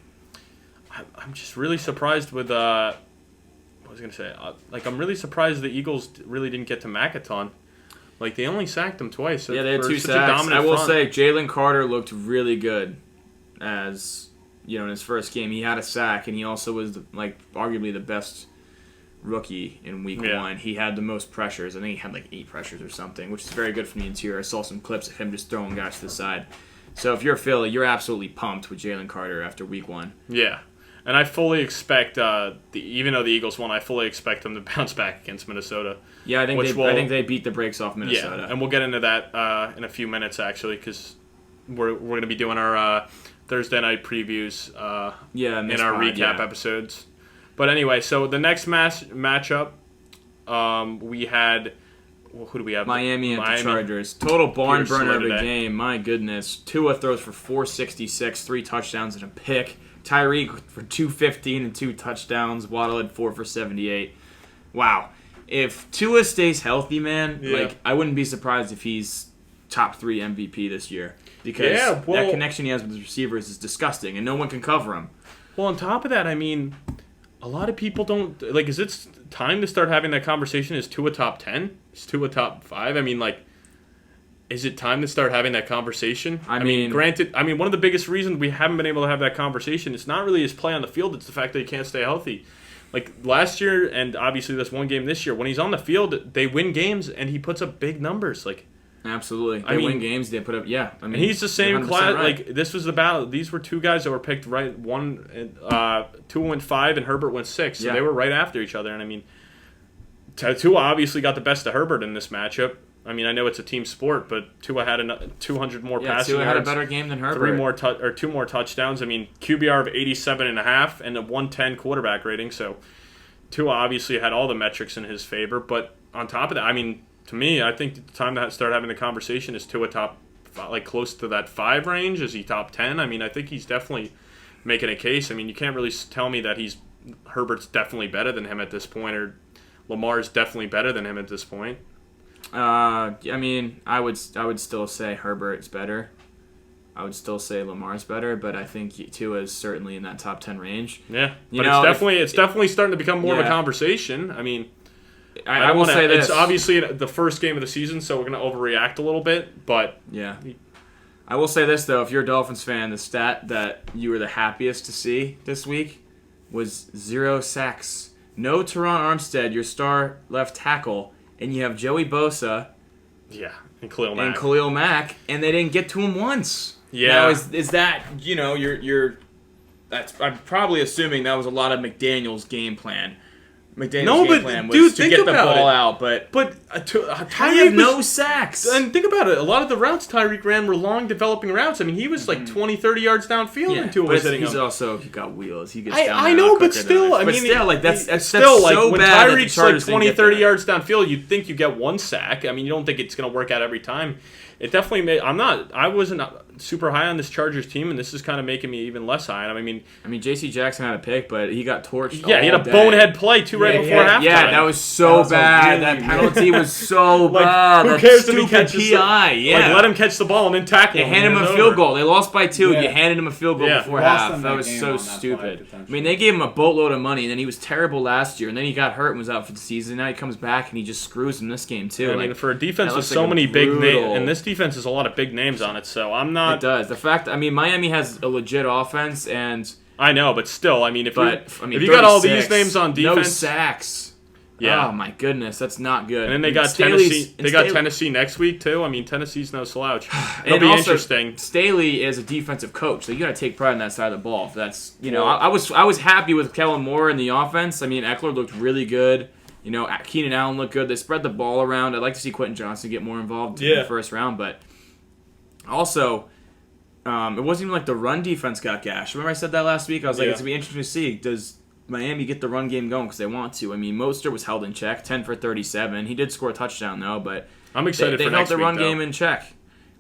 I'm just really surprised with. What was I gonna say? I'm really surprised the Eagles really didn't get to Mac a ton. Like they only sacked him twice.
Yeah, they had
for
2
such a
sacks.
dominant
I will
front.
say Jalen Carter looked really good as in his first game. He had a sack, and he also was arguably the best rookie in week 1. He had the most pressures. I think he had 8 pressures or something, which is very good from the interior. I saw some clips of him just throwing guys to the side. So if you're Philly, you're absolutely pumped with Jalen Carter after week 1.
Yeah. And I fully expect, even though the Eagles won, I fully expect them to bounce back against Minnesota.
Yeah, I think they beat the brakes off Minnesota.
Yeah, and we'll get into that in a few minutes, actually, because we're going to be doing our Thursday night previews in our recap episodes. But anyway, so the next matchup, we had... Well, who do we have?
Miami and the Chargers. Total barn
Peter
burner of
Slow
a
today.
game. My goodness. Tua throws for 466, 3 touchdowns and a pick. Tyreek for 215 and 2 touchdowns. Waddle had 4 for 78. Wow. if Tua stays healthy, man,
Yeah.
like I wouldn't be surprised if he's top 3 MVP this year because that connection he has with his receivers is disgusting, and no one can cover him.
Well, on top of that, I mean, a lot of people don't like. Is it time to start having that conversation? Is Tua top 10? Is Tua top 5? I mean, like, is it time to start having that conversation?
I mean,
granted, one of the biggest reasons we haven't been able to have that conversation is not really his play on the field. It's the fact that he can't stay healthy. Like last year, and obviously this one game this year, when he's on the field, they win games, and he puts up big numbers. Like,
absolutely, they win games. They put up,
and he's the same class.
Right.
Like this was the battle. These were 2 guys that were picked right. Tua went 5, and Herbert went 6. So they were right after each other. And I mean, Tua obviously got the best of Herbert in this matchup. I mean, I know it's a team sport, but Tua had 200 more passing
Tua
yards.
had a better game than Herbert.
2 more touchdowns. I mean, QBR of 87.5 and a 110 quarterback rating. So Tua obviously had all the metrics in his favor. But on top of that, I mean, to me, I think the time to start having the conversation is Tua top, like close to that 5 range. Is he top 10? I mean, I think he's definitely making a case. I mean, you can't really tell me that Herbert's definitely better than him at this point, or Lamar's definitely better than him at this point.
I mean, I would still say Herbert's better. I would still say Lamar's better, but I think Tua is certainly in that top 10 range.
Yeah, but it's definitely starting to become more of a conversation. I mean,
I will say this.
It's obviously the first game of the season, so we're going to overreact a little bit, but
yeah. I will say this though: if you're a Dolphins fan, the stat that you were the happiest to see this week was 0 sacks. No Teron Armstead, your star left tackle. And you have Joey Bosa,
and Khalil
Mack, and they didn't get to him once.
Yeah,
now is that you're I'm probably assuming that was a lot of McDaniel's game plan. McDaniel's game plan was to get the ball out, but Tyreek have no sacks.
And think about it. A lot of the routes Tyreek ran were long developing routes. I mean, he was like 20, 30 yards downfield until was hitting him.
He got wheels. He gets
I know, but still, that's still so like when bad Tyreek's like 20, 30 yards downfield, you'd think you get 1 sack. I mean, you don't think it's going to work out every time. It definitely made. I wasn't super high on this Chargers team, and this is kind of making me even less high. I mean,
J.C. Jackson had a pick, but he got torched.
Yeah, he had a bonehead play right before halftime.
Yeah, that was so bad. That penalty was so bad.
Who cares if he
catches PI?
Like, let him catch the ball and then tackle him.
They handed him a field goal. They lost by 2. You handed him a field goal before half. That was so stupid. I mean, they gave him a boatload of money, and then he was terrible last year, and then he got hurt and was out for the season. Now he comes back and he just screws in this game too.
I mean, for a defense with so many big names, and this defense has a lot of big names on it, so I'm not.
It does. The fact, Miami has a legit offense, and
I know, but still, if you got all these names on defense,
no sacks. Yeah. Oh my goodness, that's not good.
And then they got Tennessee. They got Tennessee next week too. I mean, Tennessee's no slouch. It'll be interesting.
Staley is a defensive coach, so you got to take pride in that side of the ball. That's I was happy with Kellen Moore in the offense. I mean, Eckler looked really good. Keenan Allen looked good. They spread the ball around. I'd like to see Quentin Johnson get more involved in the first round, but also. It wasn't even like the run defense got gashed. Remember I said that last week? I was like, it's going to be interesting to see. Does Miami get the run game going? Because they want to. I mean, Mostert was held in check, 10 for 37. He did score a touchdown, though, but
I'm excited
they
for next week,
held the run game in check.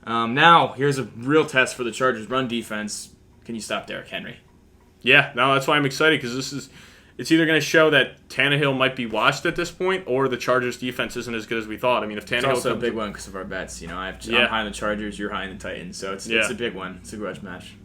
Now, here's a real test for the Chargers' run defense. Can you stop Derrick Henry?
Yeah, no, that's why I'm excited, because it's either going to show that Tannehill might be washed at this point, or the Chargers' defense isn't as good as we thought. I mean, if Tannehill...
It's also a big one because of our bets. I'm high on the Chargers, you're high on the Titans, so it's a big one. It's a grudge match.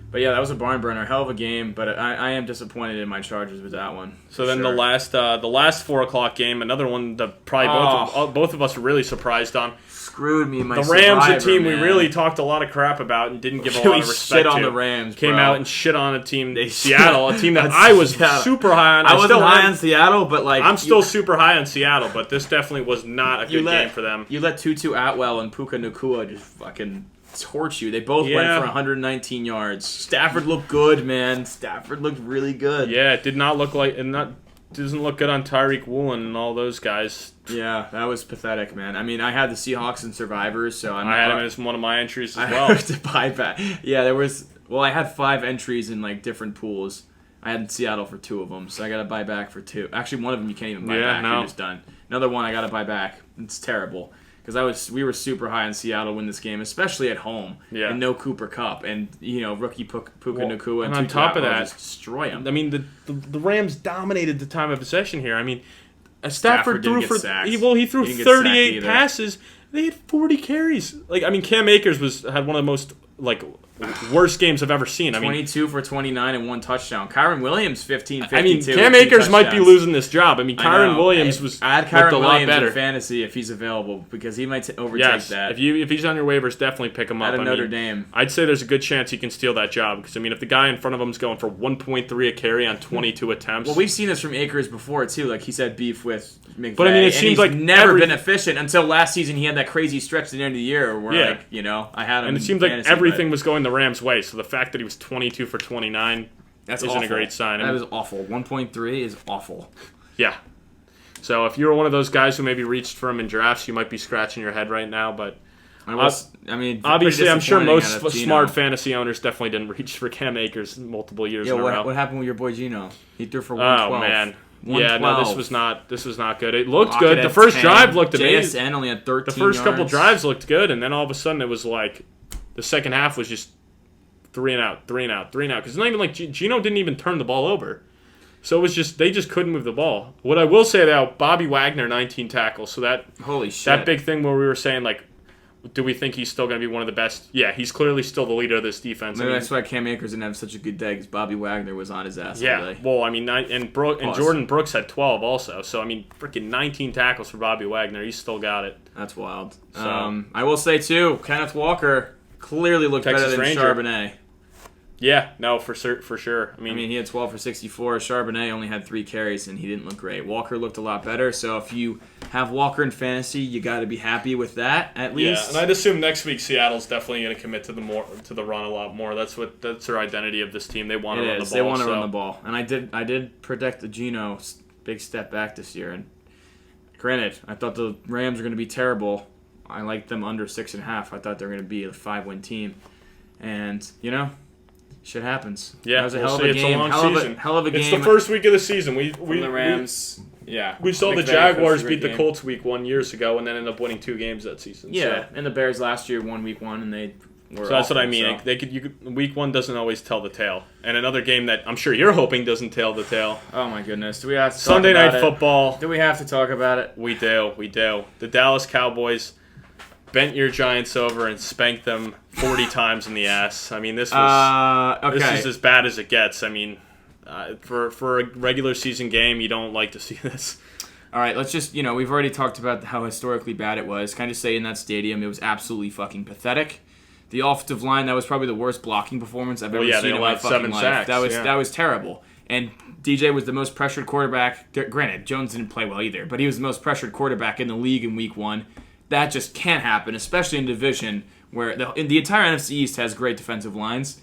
But yeah, that was a barn burner, hell of a game, but I am disappointed in my Chargers with that one.
So then the last 4:00 game, another one that probably both of us were really surprised on.
Screwed me, my
The Rams,
survivor,
a team
man.
we really talked a lot of crap about and didn't give a lot of respect
shit on
to.
the Rams,
Came
bro.
out and shit on a team, Seattle, a team that I was super high on.
I wasn't high on Seattle, but
I'm still super high on Seattle, but this definitely was not a good game for them.
You let Tutu Atwell and Puka Nacua just fucking torch you. They both went for 119 yards. Stafford looked good, man. Stafford looked really good.
Yeah, it did not look like... doesn't look good on Tyreek Woolen and all those guys.
Yeah, that was pathetic, man. I mean, I had the Seahawks and Survivors, so
I had him as one of my entries as well.
I have to buy back. Yeah, there was... Well, I had 5 entries in, different pools. I had Seattle for 2 of them, so I got to buy back for 2. Actually, one of them you can't even buy back. No. You're just done. Another one I got to buy back. It's terrible. Because we were super high on Seattle win this game, especially at home, and no Cooper Kupp, and rookie Puka Nacua, and
on top of that,
just destroy him.
I mean, the Rams dominated the time of possession here. I mean, Stafford threw
didn't
for
get sacked.
he threw
He didn't get sacked
38
either.
passes. They had 40 carries. Like, I mean, Cam Akers had one of the most worst games I've ever seen. I mean,
22 for 29 and 1 touchdown. Kyron Williams 15-52.
I mean, Cam
with 2
Akers might be
touchdowns.
losing this job. I mean,
I
Kyron
know.
Williams
Add
looked
Kyron
a lot
Williams
better.
in fantasy if he's available because he might overtake
Yes,
that.
if he's on your waivers, definitely pick him up.
Out of Notre Dame.
I'd say there's a good chance he can steal that job because I mean, if the guy in front of him is going for 1.3 a carry on 22 attempts,
Well, we've seen this from Akers before too. Like he's had beef with McVay,
But, I mean, it
and
seems
he's
like
never been efficient until last season. He had that crazy stretch at the end of the year where, I had him.
and it
in
seems like
fantasy,
everything
but
was going the Rams' way. So the fact that he was 22 for 29
that's
isn't
awful.
a great sign.
That is awful. 1.3 is awful.
Yeah. So if you're one of those guys who maybe reached for him in drafts, you might be scratching your head right now. But obviously, I'm sure most smart fantasy owners definitely didn't reach for Cam Akers multiple years in a row.
What happened with your boy Gino? He threw for 112.
Oh man.
112.
Yeah, no, this was not good. It looked
Lockett
good. The
at
first
10.
drive looked amazing.
JSN only had 13
The first couple
yards.
drives looked good, and then all of a sudden it was like the second half was just 3 and out. Because it's not even like Gino didn't even turn the ball over. So it was just they just couldn't move the ball. What I will say though, Bobby Wagner 19 tackles. So
Holy shit.
that big thing where we were saying like, do we think he's still going to be one of the best? Yeah, he's clearly still the leader of this defense.
Maybe that's why Cam Akers didn't have such a good day because Bobby Wagner was on his ass all
Yeah,
day.
well, I mean, and Jordan Brooks had 12 also. So I mean, freaking 19 tackles for Bobby Wagner. He's still got it.
That's wild.
So-
I will say too, Kenneth Walker clearly looked
Texas
better than
Ranger.
Charbonnet.
Yeah, no, for sure.
I mean, he had 12 for 64. Charbonnet only had 3 carries, and he didn't look great. Walker looked a lot better. So if you have Walker in fantasy, you got to be happy with that at least.
Yeah, and I'd assume next week Seattle's definitely going to commit to the run a lot more. That's their identity of this team. They want to run the ball.
They want to run the ball, and I did predict the Geno big step back this year. And granted, I thought the Rams were going to be terrible. I liked them under 6.5. I thought they were going to be a 5-win team, and shit happens.
Yeah,
that was a
we'll
hell of
see.
a
It's
game.
a long season.
Hell of a game.
It's the first week of the season. We
the Rams.
We saw the
McVay
Jaguars
coached a
beat
great
the
game.
Colts week 1 years ago, and then ended up winning 2 games that season.
Yeah, and the Bears last year won week 1, and they were.
So that's what I
awful,
mean.
so.
Week 1 doesn't always tell the tale, and another game that I'm sure you're hoping doesn't tell the tale.
Oh my goodness! Do we have to talk
Sunday
about
Night
it?
Football.
Do we have to talk about it?
We do. The Dallas Cowboys bent your Giants over and spanked them 40 times in the ass. I mean, this is as bad as it gets. I mean, for a regular season game, you don't like to see this.
All right, let's just, we've already talked about how historically bad it was. Kind of say in that stadium, it was absolutely fucking pathetic. The offensive line, that was probably the worst blocking performance I've ever seen in my fucking life. That was terrible. And DJ was the most pressured quarterback. Granted, Jones didn't play well either, but he was the most pressured quarterback in the league in week 1. That just can't happen, especially in division where the entire NFC East has great defensive lines.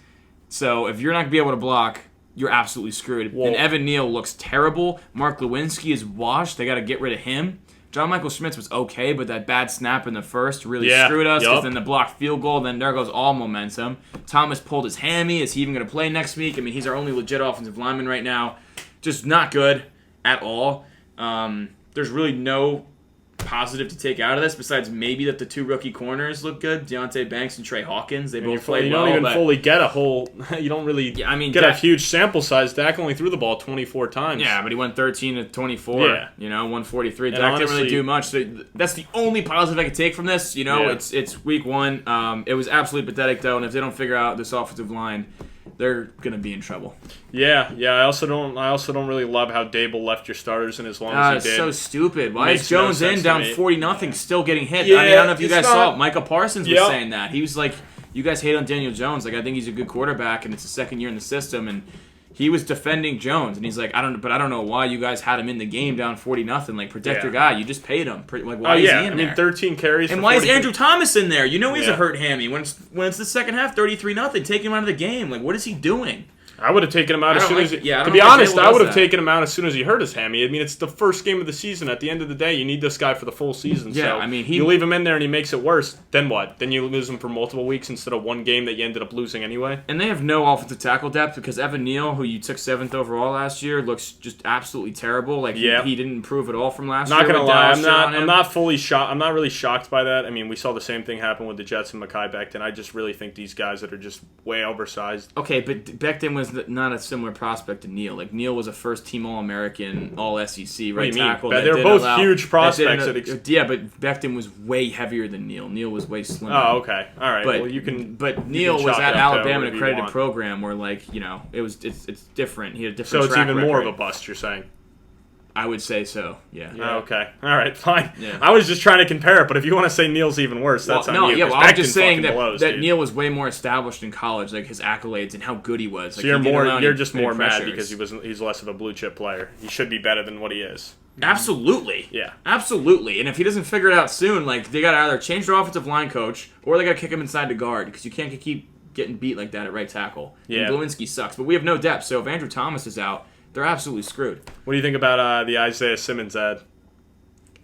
So if you're not going to be able to block, you're absolutely screwed.
Whoa.
And Evan Neal looks terrible. Mark Lewinsky is washed. They got to get rid of him. John Michael Schmitz was okay, but that bad snap in the first really screwed us because then the blocked field goal, then there goes all momentum. Thomas pulled his hammy. Is he even going to play next week? I mean, he's our only legit offensive lineman right now. Just not good at all. There's really no positive to take out of this besides maybe that the 2 rookie corners look good, Deontay Banks and Trey Hawkins. They both played well.
You don't even fully get a whole. You don't really get a huge sample size. Dak only threw the ball 24 times.
Yeah, but he went 13 to 24.
Yeah.
143.
And
Dak
honestly,
didn't really do much. So that's the only positive I could take from this. It's week 1. It was absolutely pathetic though, and if they don't figure out this offensive line, they're gonna be in trouble.
Yeah. I also don't really love how Dable left your starters in as long as he did.
It's so stupid. Why
Makes
is Jones
no sense
in down
to me.
40-0 still getting hit?
Yeah,
I mean, I don't know if you
it's
guys
not-
saw it. Micah Parsons was
Yep.
saying that. He was like, you guys hate on Daniel Jones. Like, I think he's a good quarterback, and it's the second year in the system, and he was defending Jones, and he's like, I don't know why you guys had him in the game down 40-0. Like, protect your guy. You just paid him. Like, why is he in there?
13 carries.
And
for
why is
40
Andrew Thomas in there? You know he's
Yeah.
a hurt hammy. When it's the second half, 33-0, take him out of the game. Like, what is he doing?
I would have taken him out as soon as. To
don't
be
know if
honest,
Dable
I would
does
have
that.
taken him out as soon as he hurt his hammy. I mean, it's the first game of the season. At the end of the day, you need this guy for the full season.
Yeah,
so
I mean,
you leave him in there and he makes it worse. Then what? Then you lose him for multiple weeks instead of one game that you ended up losing anyway.
And they have no offensive tackle depth because Evan Neal, who you took 7th overall last year, looks just absolutely terrible. Like he didn't improve at all from last year.
Not gonna lie,
Dallas
I'm not fully shocked. I'm not really shocked by that. I mean, we saw the same thing happen with the Jets and Mekhi Becton. I just really think these guys that are just way oversized.
Okay, but Becton was not a similar prospect to Neal. Like, Neal was a first-team All-American, All-SEC
What do
right
you mean?
tackle.
They're both huge prospects.
Yeah, but Becton was way heavier than Neal. Neal was way slimmer.
Oh, okay. All right.
But,
well, you can.
But Neal was
chalk it
at
up to
Alabama, an
whatever you
accredited
want.
program where, like, it's different. He had a different
So it's
track
even more of
record.
a bust, you're saying?
I would say so, yeah.
Oh, okay. All right, fine.
Yeah.
I was just trying to compare it, but if you want to say Neal's even worse, that's on you.
I'm just saying
blows,
that
dude.
Neal was way more established in college, like his accolades and how good he was. Like,
So you're just more mad
pressures.
because he's less of a blue chip player. He should be better than what he is.
Absolutely.
Yeah.
Absolutely. And if he doesn't figure it out soon, like, they got to either change their offensive line coach or they got to kick him inside the guard because you can't keep getting beat like that at right tackle.
Yeah.
And Glowinski sucks. But we have no depth, so if Andrew Thomas is out, they're absolutely screwed.
What do you think about the Isaiah Simmons ad?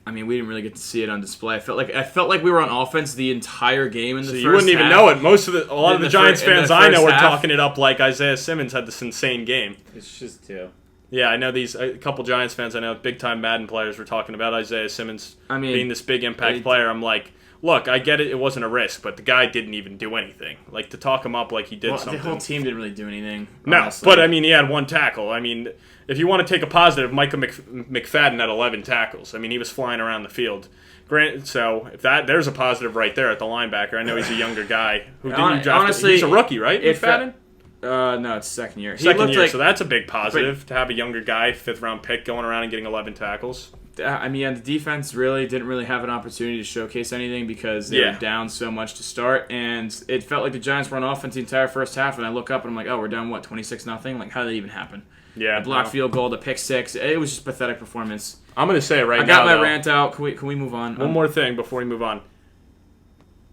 I mean, we didn't really get to see it on display. I felt like we were on offense the entire game in the
So
first
you wouldn't even
half.
know it. A lot of the Giants fans I know are
half.
talking it up like Isaiah Simmons had this insane game.
It's just two.
Yeah, I know a couple Giants fans I know, big time Madden players were talking about Isaiah Simmons being this big impact player. I'm like, look, I get it wasn't a risk, but the guy didn't even do anything. Like, to talk him up like he did something.
The whole team didn't really do anything.
No,
honestly.
but I mean, he had one tackle. I mean, if you want to take a positive, Micah McFadden had 11 tackles. I mean, he was flying around the field. So if there's a positive right there at the linebacker. I know he's a younger guy. Who didn't you draft?
Honestly,
he's a rookie, right? McFadden?
No, it's second year.
Second year, so that's a big positive to have a younger guy, 5th round pick, going around and getting 11 tackles.
I mean, the defense really didn't really have an opportunity to showcase anything because they were down so much to start, and it felt like the Giants were on offense the entire first half. And I look up and I'm like, oh, we're down 26-0. Like, how did that even happen?
Yeah,
a blocked field goal, the pick six. It was just pathetic performance.
I'm gonna say it right now.
I got my
though.
rant out. Can we move on?
One more thing before we move on.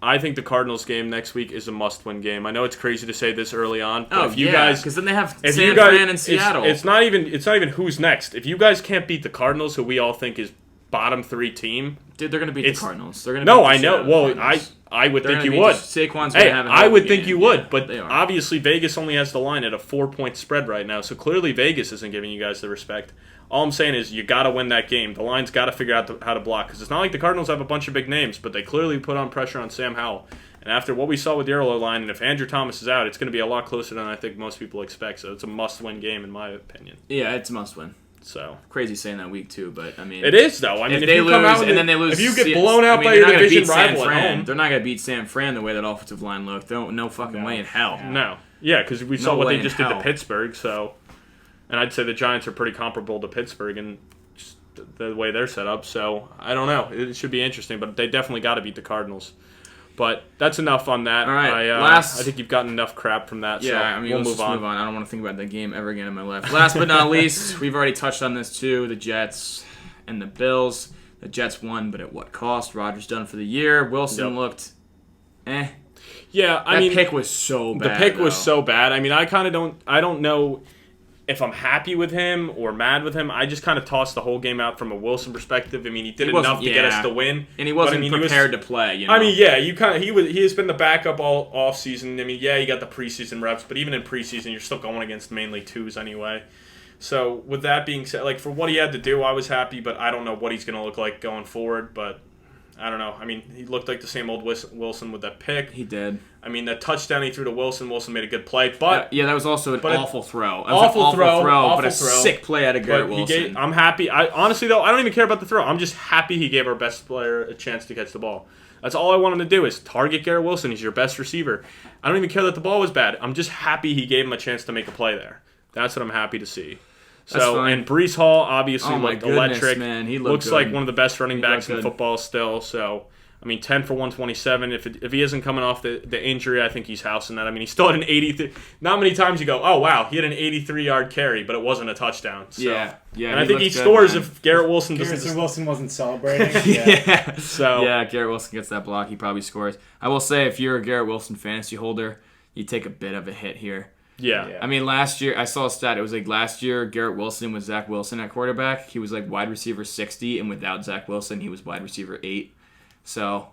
I think the Cardinals game next week is a must-win game. I know it's crazy to say this early on, but if you guys,
because then they have
if
San
you guys,
Fran and Seattle.
It's not even who's next. If you guys can't beat the Cardinals, who we all think is bottom 3 team,
dude, they're going to beat the Cardinals. They're going to.
No,
beat the
I know.
Seattle
Well,
Cardinals.
I would
They're
think you
gonna
would.
beat Saquon's
Hey,
gonna have a
I
hell of
would
a
think
game.
you would,
Yeah,
but
they are.
obviously Vegas only has the line at a 4-point spread right now, so clearly Vegas isn't giving you guys the respect. All I'm saying is you got to win that game. The line's got to figure out how to block because it's not like the Cardinals have a bunch of big names, but they clearly put on pressure on Sam Howell. And after what we saw with the Earlo line, and if Andrew Thomas is out, it's going to be a lot closer than I think most people expect. So it's a must-win game in my opinion.
Yeah, it's a must-win.
So
crazy saying that week too, but I mean
it is though. I mean, if
they
you
lose
come out
and then they lose,
if you get blown out by your division rival at home,
they're not going to beat San Fran the way that offensive line looked. No fucking way in hell.
No, yeah, because we saw what
way
they
in
just did to
hell.
Pittsburgh. So, and I'd say the Giants are pretty comparable to Pittsburgh and just the way they're set up. So I don't know. It should be interesting, but they definitely got to beat the Cardinals. But that's enough on that.
All right,
I think you've gotten enough crap from that.
Yeah,
so
I mean,
we'll
let's
move
just
on.
move on. I don't want to think about that game ever again in my life. Last but not least, we've already touched on this too. The Jets and the Bills. The Jets won, but at what cost? Rodgers done for the year. Wilson looked,
Yeah, I
that
mean,
pick was so bad.
the pick was
though.
so bad. I mean, I don't know if I'm happy with him or mad with him. I just kind of tossed the whole game out from a Wilson perspective. I mean, he did enough to get us to win,
and he wasn't
but,
prepared to play. You know?
I mean, yeah, he has been the backup all off season. I mean, yeah, he got the preseason reps, but even in preseason, you're still going against mainly 2s anyway. So with that being said, like for what he had to do, I was happy, but I don't know what he's going to look like going forward. But I don't know. I mean, he looked like the same old Wilson with that pick.
He did.
I mean, that touchdown he threw to Wilson made a good play, but
yeah, that was also an awful throw.
Awful throw,
but a sick play out of Garrett Wilson.
I'm happy. Honestly, though, I don't even care about the throw. I'm just happy he gave our best player a chance to catch the ball. That's all I want him to do is target Garrett Wilson. He's your best receiver. I don't even care that the ball was bad. I'm just happy he gave him a chance to make a play there. That's what I'm happy to see. So, and Breece Hall obviously looked electric.
Man, he
looks
good.
like one of the best running backs in football still. So, I mean, 10 for 127. If he isn't coming off the injury, I think he's housing that. I mean, he still had an 83. Not many times you go, oh, wow, he had an 83-yard carry, but it wasn't a touchdown. So.
Yeah.
And I think he scores if Garrett Wilson doesn't.
Garrett Wilson wasn't celebrating.
Yeah.
So
yeah, Garrett Wilson gets that block. He probably scores. I will say, if you're a Garrett Wilson fantasy holder, you take a bit of a hit here.
Yeah.
I mean, last year, I saw a stat. It was like last year, Garrett Wilson was Zach Wilson at quarterback. He was like wide receiver 60, and without Zach Wilson, he was wide receiver 8. So,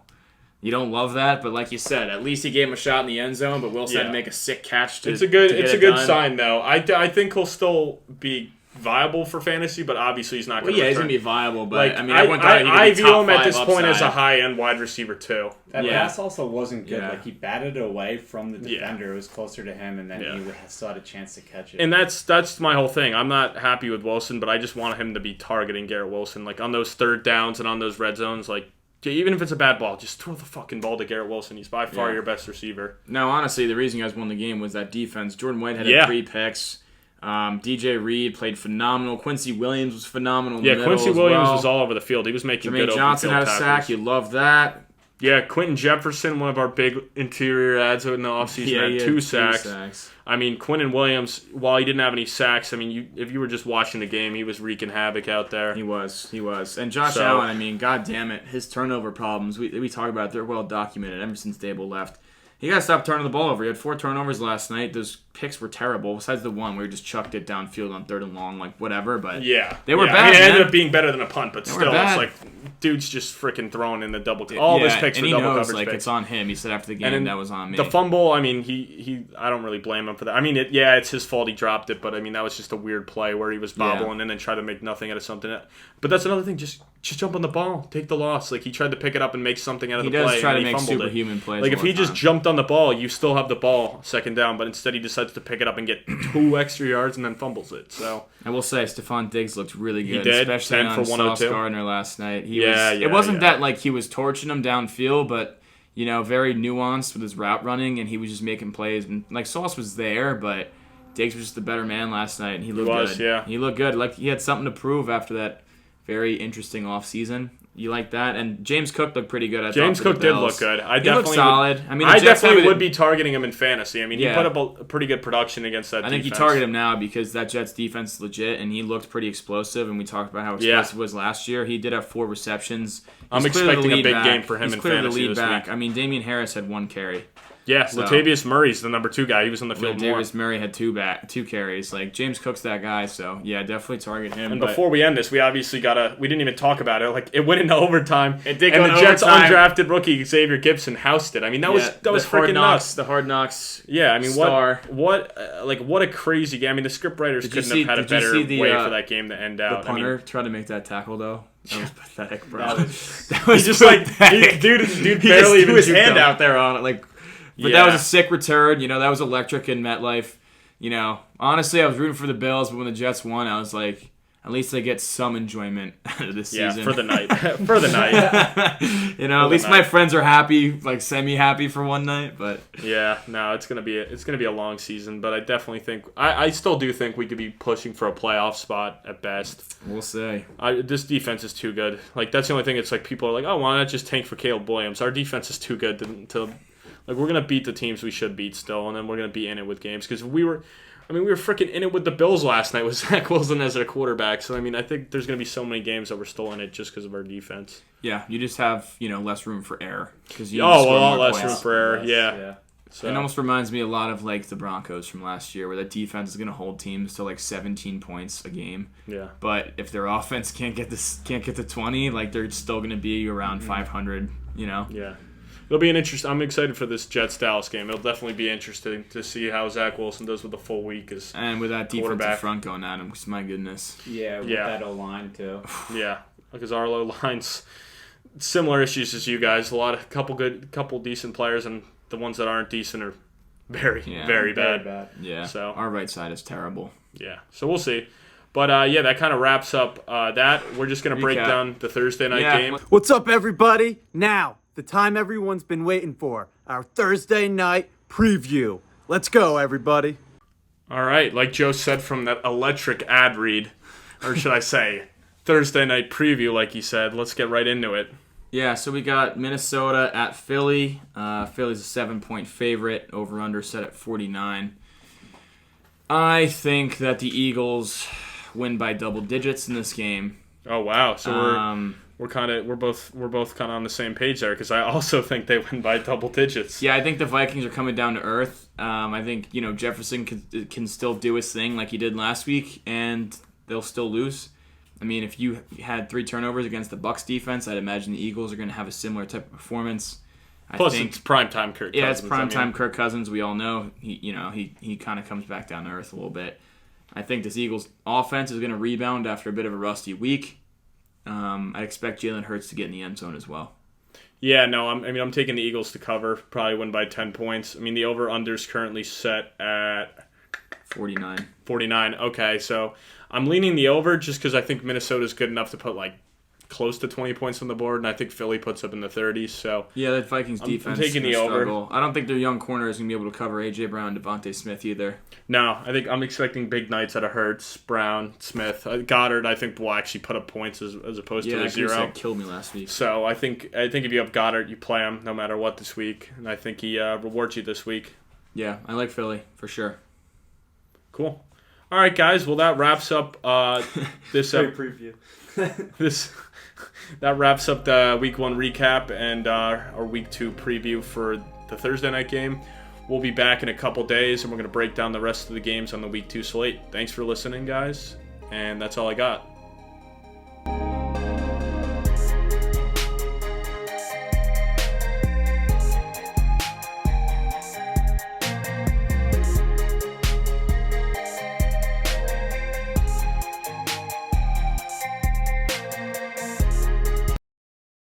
you don't love that, but like you said, at least he gave him a shot in the end zone, but Wilson had to make a sick catch to
It's a good
done.
sign, though. I think he'll still be viable for fantasy, but obviously he's not going to.
He's going to be viable, but
Like,
I mean, everyone thought he could
I
be
view
top
him at
5
this point as a
upside.
high-end wide receiver too.
That
Yeah.
pass also wasn't good.
Yeah.
Like, he batted it away from the defender. It was closer to him, and then
Yeah.
he still had a chance to catch it.
And that's my whole thing. I'm not happy with Wilson, but I just want him to be targeting Garrett Wilson, like on those third downs and on those red zones. Like, even if it's a bad ball, just throw the fucking ball to Garrett Wilson. He's by far your best receiver.
No, honestly, the reason you guys won the game was that defense. Jordan White had 3 picks. DJ Reed played phenomenal. Quincy Williams was phenomenal.
Yeah, Quincy Williams was all over the field. He was making good
Jermaine
open
Johnson
field
had a
tackles.
sack. You love that.
Yeah, Quentin Jefferson, one of our big interior ads in the offseason, had 2 sacks. I mean, Quentin Williams, while he didn't have any sacks, I mean, if you were just watching the game, he was wreaking havoc out there.
He was. And Josh Allen, I mean, god damn it, his turnover problems, we talk about it, they're well documented ever since Dable left. He got to stop turning the ball over. He had 4 turnovers last night. Those picks were terrible, besides the one where he just chucked it downfield on 3rd and long, like whatever. But they were bad.
I mean, it ended
man.
up being better than a punt, but still, it's like dude's just freaking throwing in the double. All his picks were double coverage
like
picks.
It's on him. He said after the game that was on me.
The fumble, I mean, he I don't really blame him for that. I mean, it's his fault he dropped it, but I mean that was just a weird play where he was bobbling and then tried to make nothing out of something. But that's another thing. Just jump on the ball, take the loss. Like he tried to pick it up and make something out of the play. He does
try to make superhuman plays.
Like if he just jumped on the ball, you still have the ball second down, but instead he decides to pick it up and get 2 extra yards and then fumbles it. So
I will say Stephon Diggs looked really good,
he did,
especially
10
on
for
Sauce
102.
Gardner last night.
It
wasn't that like he was torching him downfield, but very nuanced with his route running, and he was just making plays. And like Sauce was there, but Diggs was just the better man last night, and he looked good.
Yeah,
he looked good. Like he had something to prove after that very interesting offseason. You like that? And James Cook looked pretty good.
James Cook did look good.
He looked solid. I mean,
I definitely would be targeting him in fantasy. I mean, he put up a pretty good production against that defense.
I think you target him now because that Jets defense is legit, and he looked pretty explosive, and we talked about how explosive he was last year. He did have 4 receptions.
I'm expecting a big game for him in fantasy this week.
I mean, Damian Harris had 1 carry.
Yeah, Latavius Murray's the number 2 guy. He was on the field more.
Latavius Murray had 2 carries. Like James Cook's that guy, so yeah, definitely target him.
And before we end this, we obviously we didn't even talk about it. Like it went into overtime.
It did
and
go
the Jets'
overtime.
Undrafted rookie Xavier Gibson housed it. I mean, that was freaking nuts.
The Hard Knocks.
Yeah, I mean,
star.
what a crazy game. I mean, the scriptwriters couldn't have had a better way for that game to end out.
The punter tried to make that tackle though. That was pathetic, bro.
That was just like dude barely even
threw his
juked
hand
him.
out there on it, like. But that was a sick return. That was electric in MetLife. Honestly, I was rooting for the Bills, but when the Jets won, I was like, at least they get some enjoyment out of this season.
Yeah, for the night. For the night.
At least my friends are happy, like semi-happy for one night. But
yeah, no, it's gonna be a long season. But I definitely think I still do think we could be pushing for a playoff spot at best.
We'll see.
This defense is too good. Like that's the only thing. It's like people are like, oh, why not just tank for Caleb Williams? Our defense is too good to like we're gonna beat the teams we should beat still, and then we're gonna be in it with games because we were freaking in it with the Bills last night with Zach Wilson as their quarterback. So I mean, I think there's gonna be so many games that we're still in it just because of our defense.
Yeah, you just have less room for error because
a lot less room for error. Yeah.
So. It almost reminds me a lot of like the Broncos from last year, where that defense is gonna hold teams to like 17 points a game.
Yeah.
But if their offense can't get to 20, like they're still gonna be around 500.
Yeah. It'll be I'm excited for this Jets-Dallas game. It'll definitely be interesting to see how Zach Wilson does with the full week
and with that defensive front going at him. My goodness.
Yeah, with that O-line too.
Yeah, because our O-line's similar issues as you guys. Couple decent players, and the ones that aren't decent are very bad.
Very bad.
Yeah.
So
our right side is terrible.
Yeah. So we'll see. But that kind of wraps up that. We're just gonna break down the Thursday night game.
What's up, everybody? Now, the time everyone's been waiting for, our Thursday night preview. Let's go, everybody.
All right, like Joe said from that electric ad read, or should I say, Thursday night preview, like he said. Let's get right into it.
Yeah, so we got Minnesota at Philly. Philly's a 7-point favorite. Over/under set at 49. I think that the Eagles win by double digits in this game.
Oh wow! So we're both kind of on the same page there because I also think they win by double digits.
Yeah, I think the Vikings are coming down to earth. I think Jefferson can still do his thing like he did last week, and they'll still lose. I mean, if you had 3 turnovers against the Bucs defense, I'd imagine the Eagles are going to have a similar type of performance.
Plus, it's primetime Kirk Cousins.
Yeah, it's primetime Kirk Cousins. We all know he kind of comes back down to earth a little bit. I think this Eagles offense is going to rebound after a bit of a rusty week. I expect Jalen Hurts to get in the end zone as well.
Yeah, no, I'm taking the Eagles to cover. Probably win by 10 points. I mean, the over-under is currently set at
49.
49. Okay, so I'm leaning the over just because I think Minnesota's good enough to put close to 20 points on the board, and I think Philly puts up in the 30s. So
yeah, that Vikings defense.
I'm taking the over.
I don't think their young corner is going to be able to cover A.J. Brown and Devontae Smith either.
No, I think I'm expecting big nights out of Hurts, Brown, Smith. Goddard, I think, will actually put up points as opposed to a 0.
Yeah, killed me last week.
So I think if you have Goddard, you play him no matter what this week, and I think he rewards you this week.
Yeah, I like Philly for sure.
Cool. All right, guys. Well, that wraps up this
preview.
That wraps up the Week 1 recap and our Week 2 preview for the Thursday night game. We'll be back in a couple days, and we're going to break down the rest of the games on the Week 2 slate. Thanks for listening, guys, and that's all I got.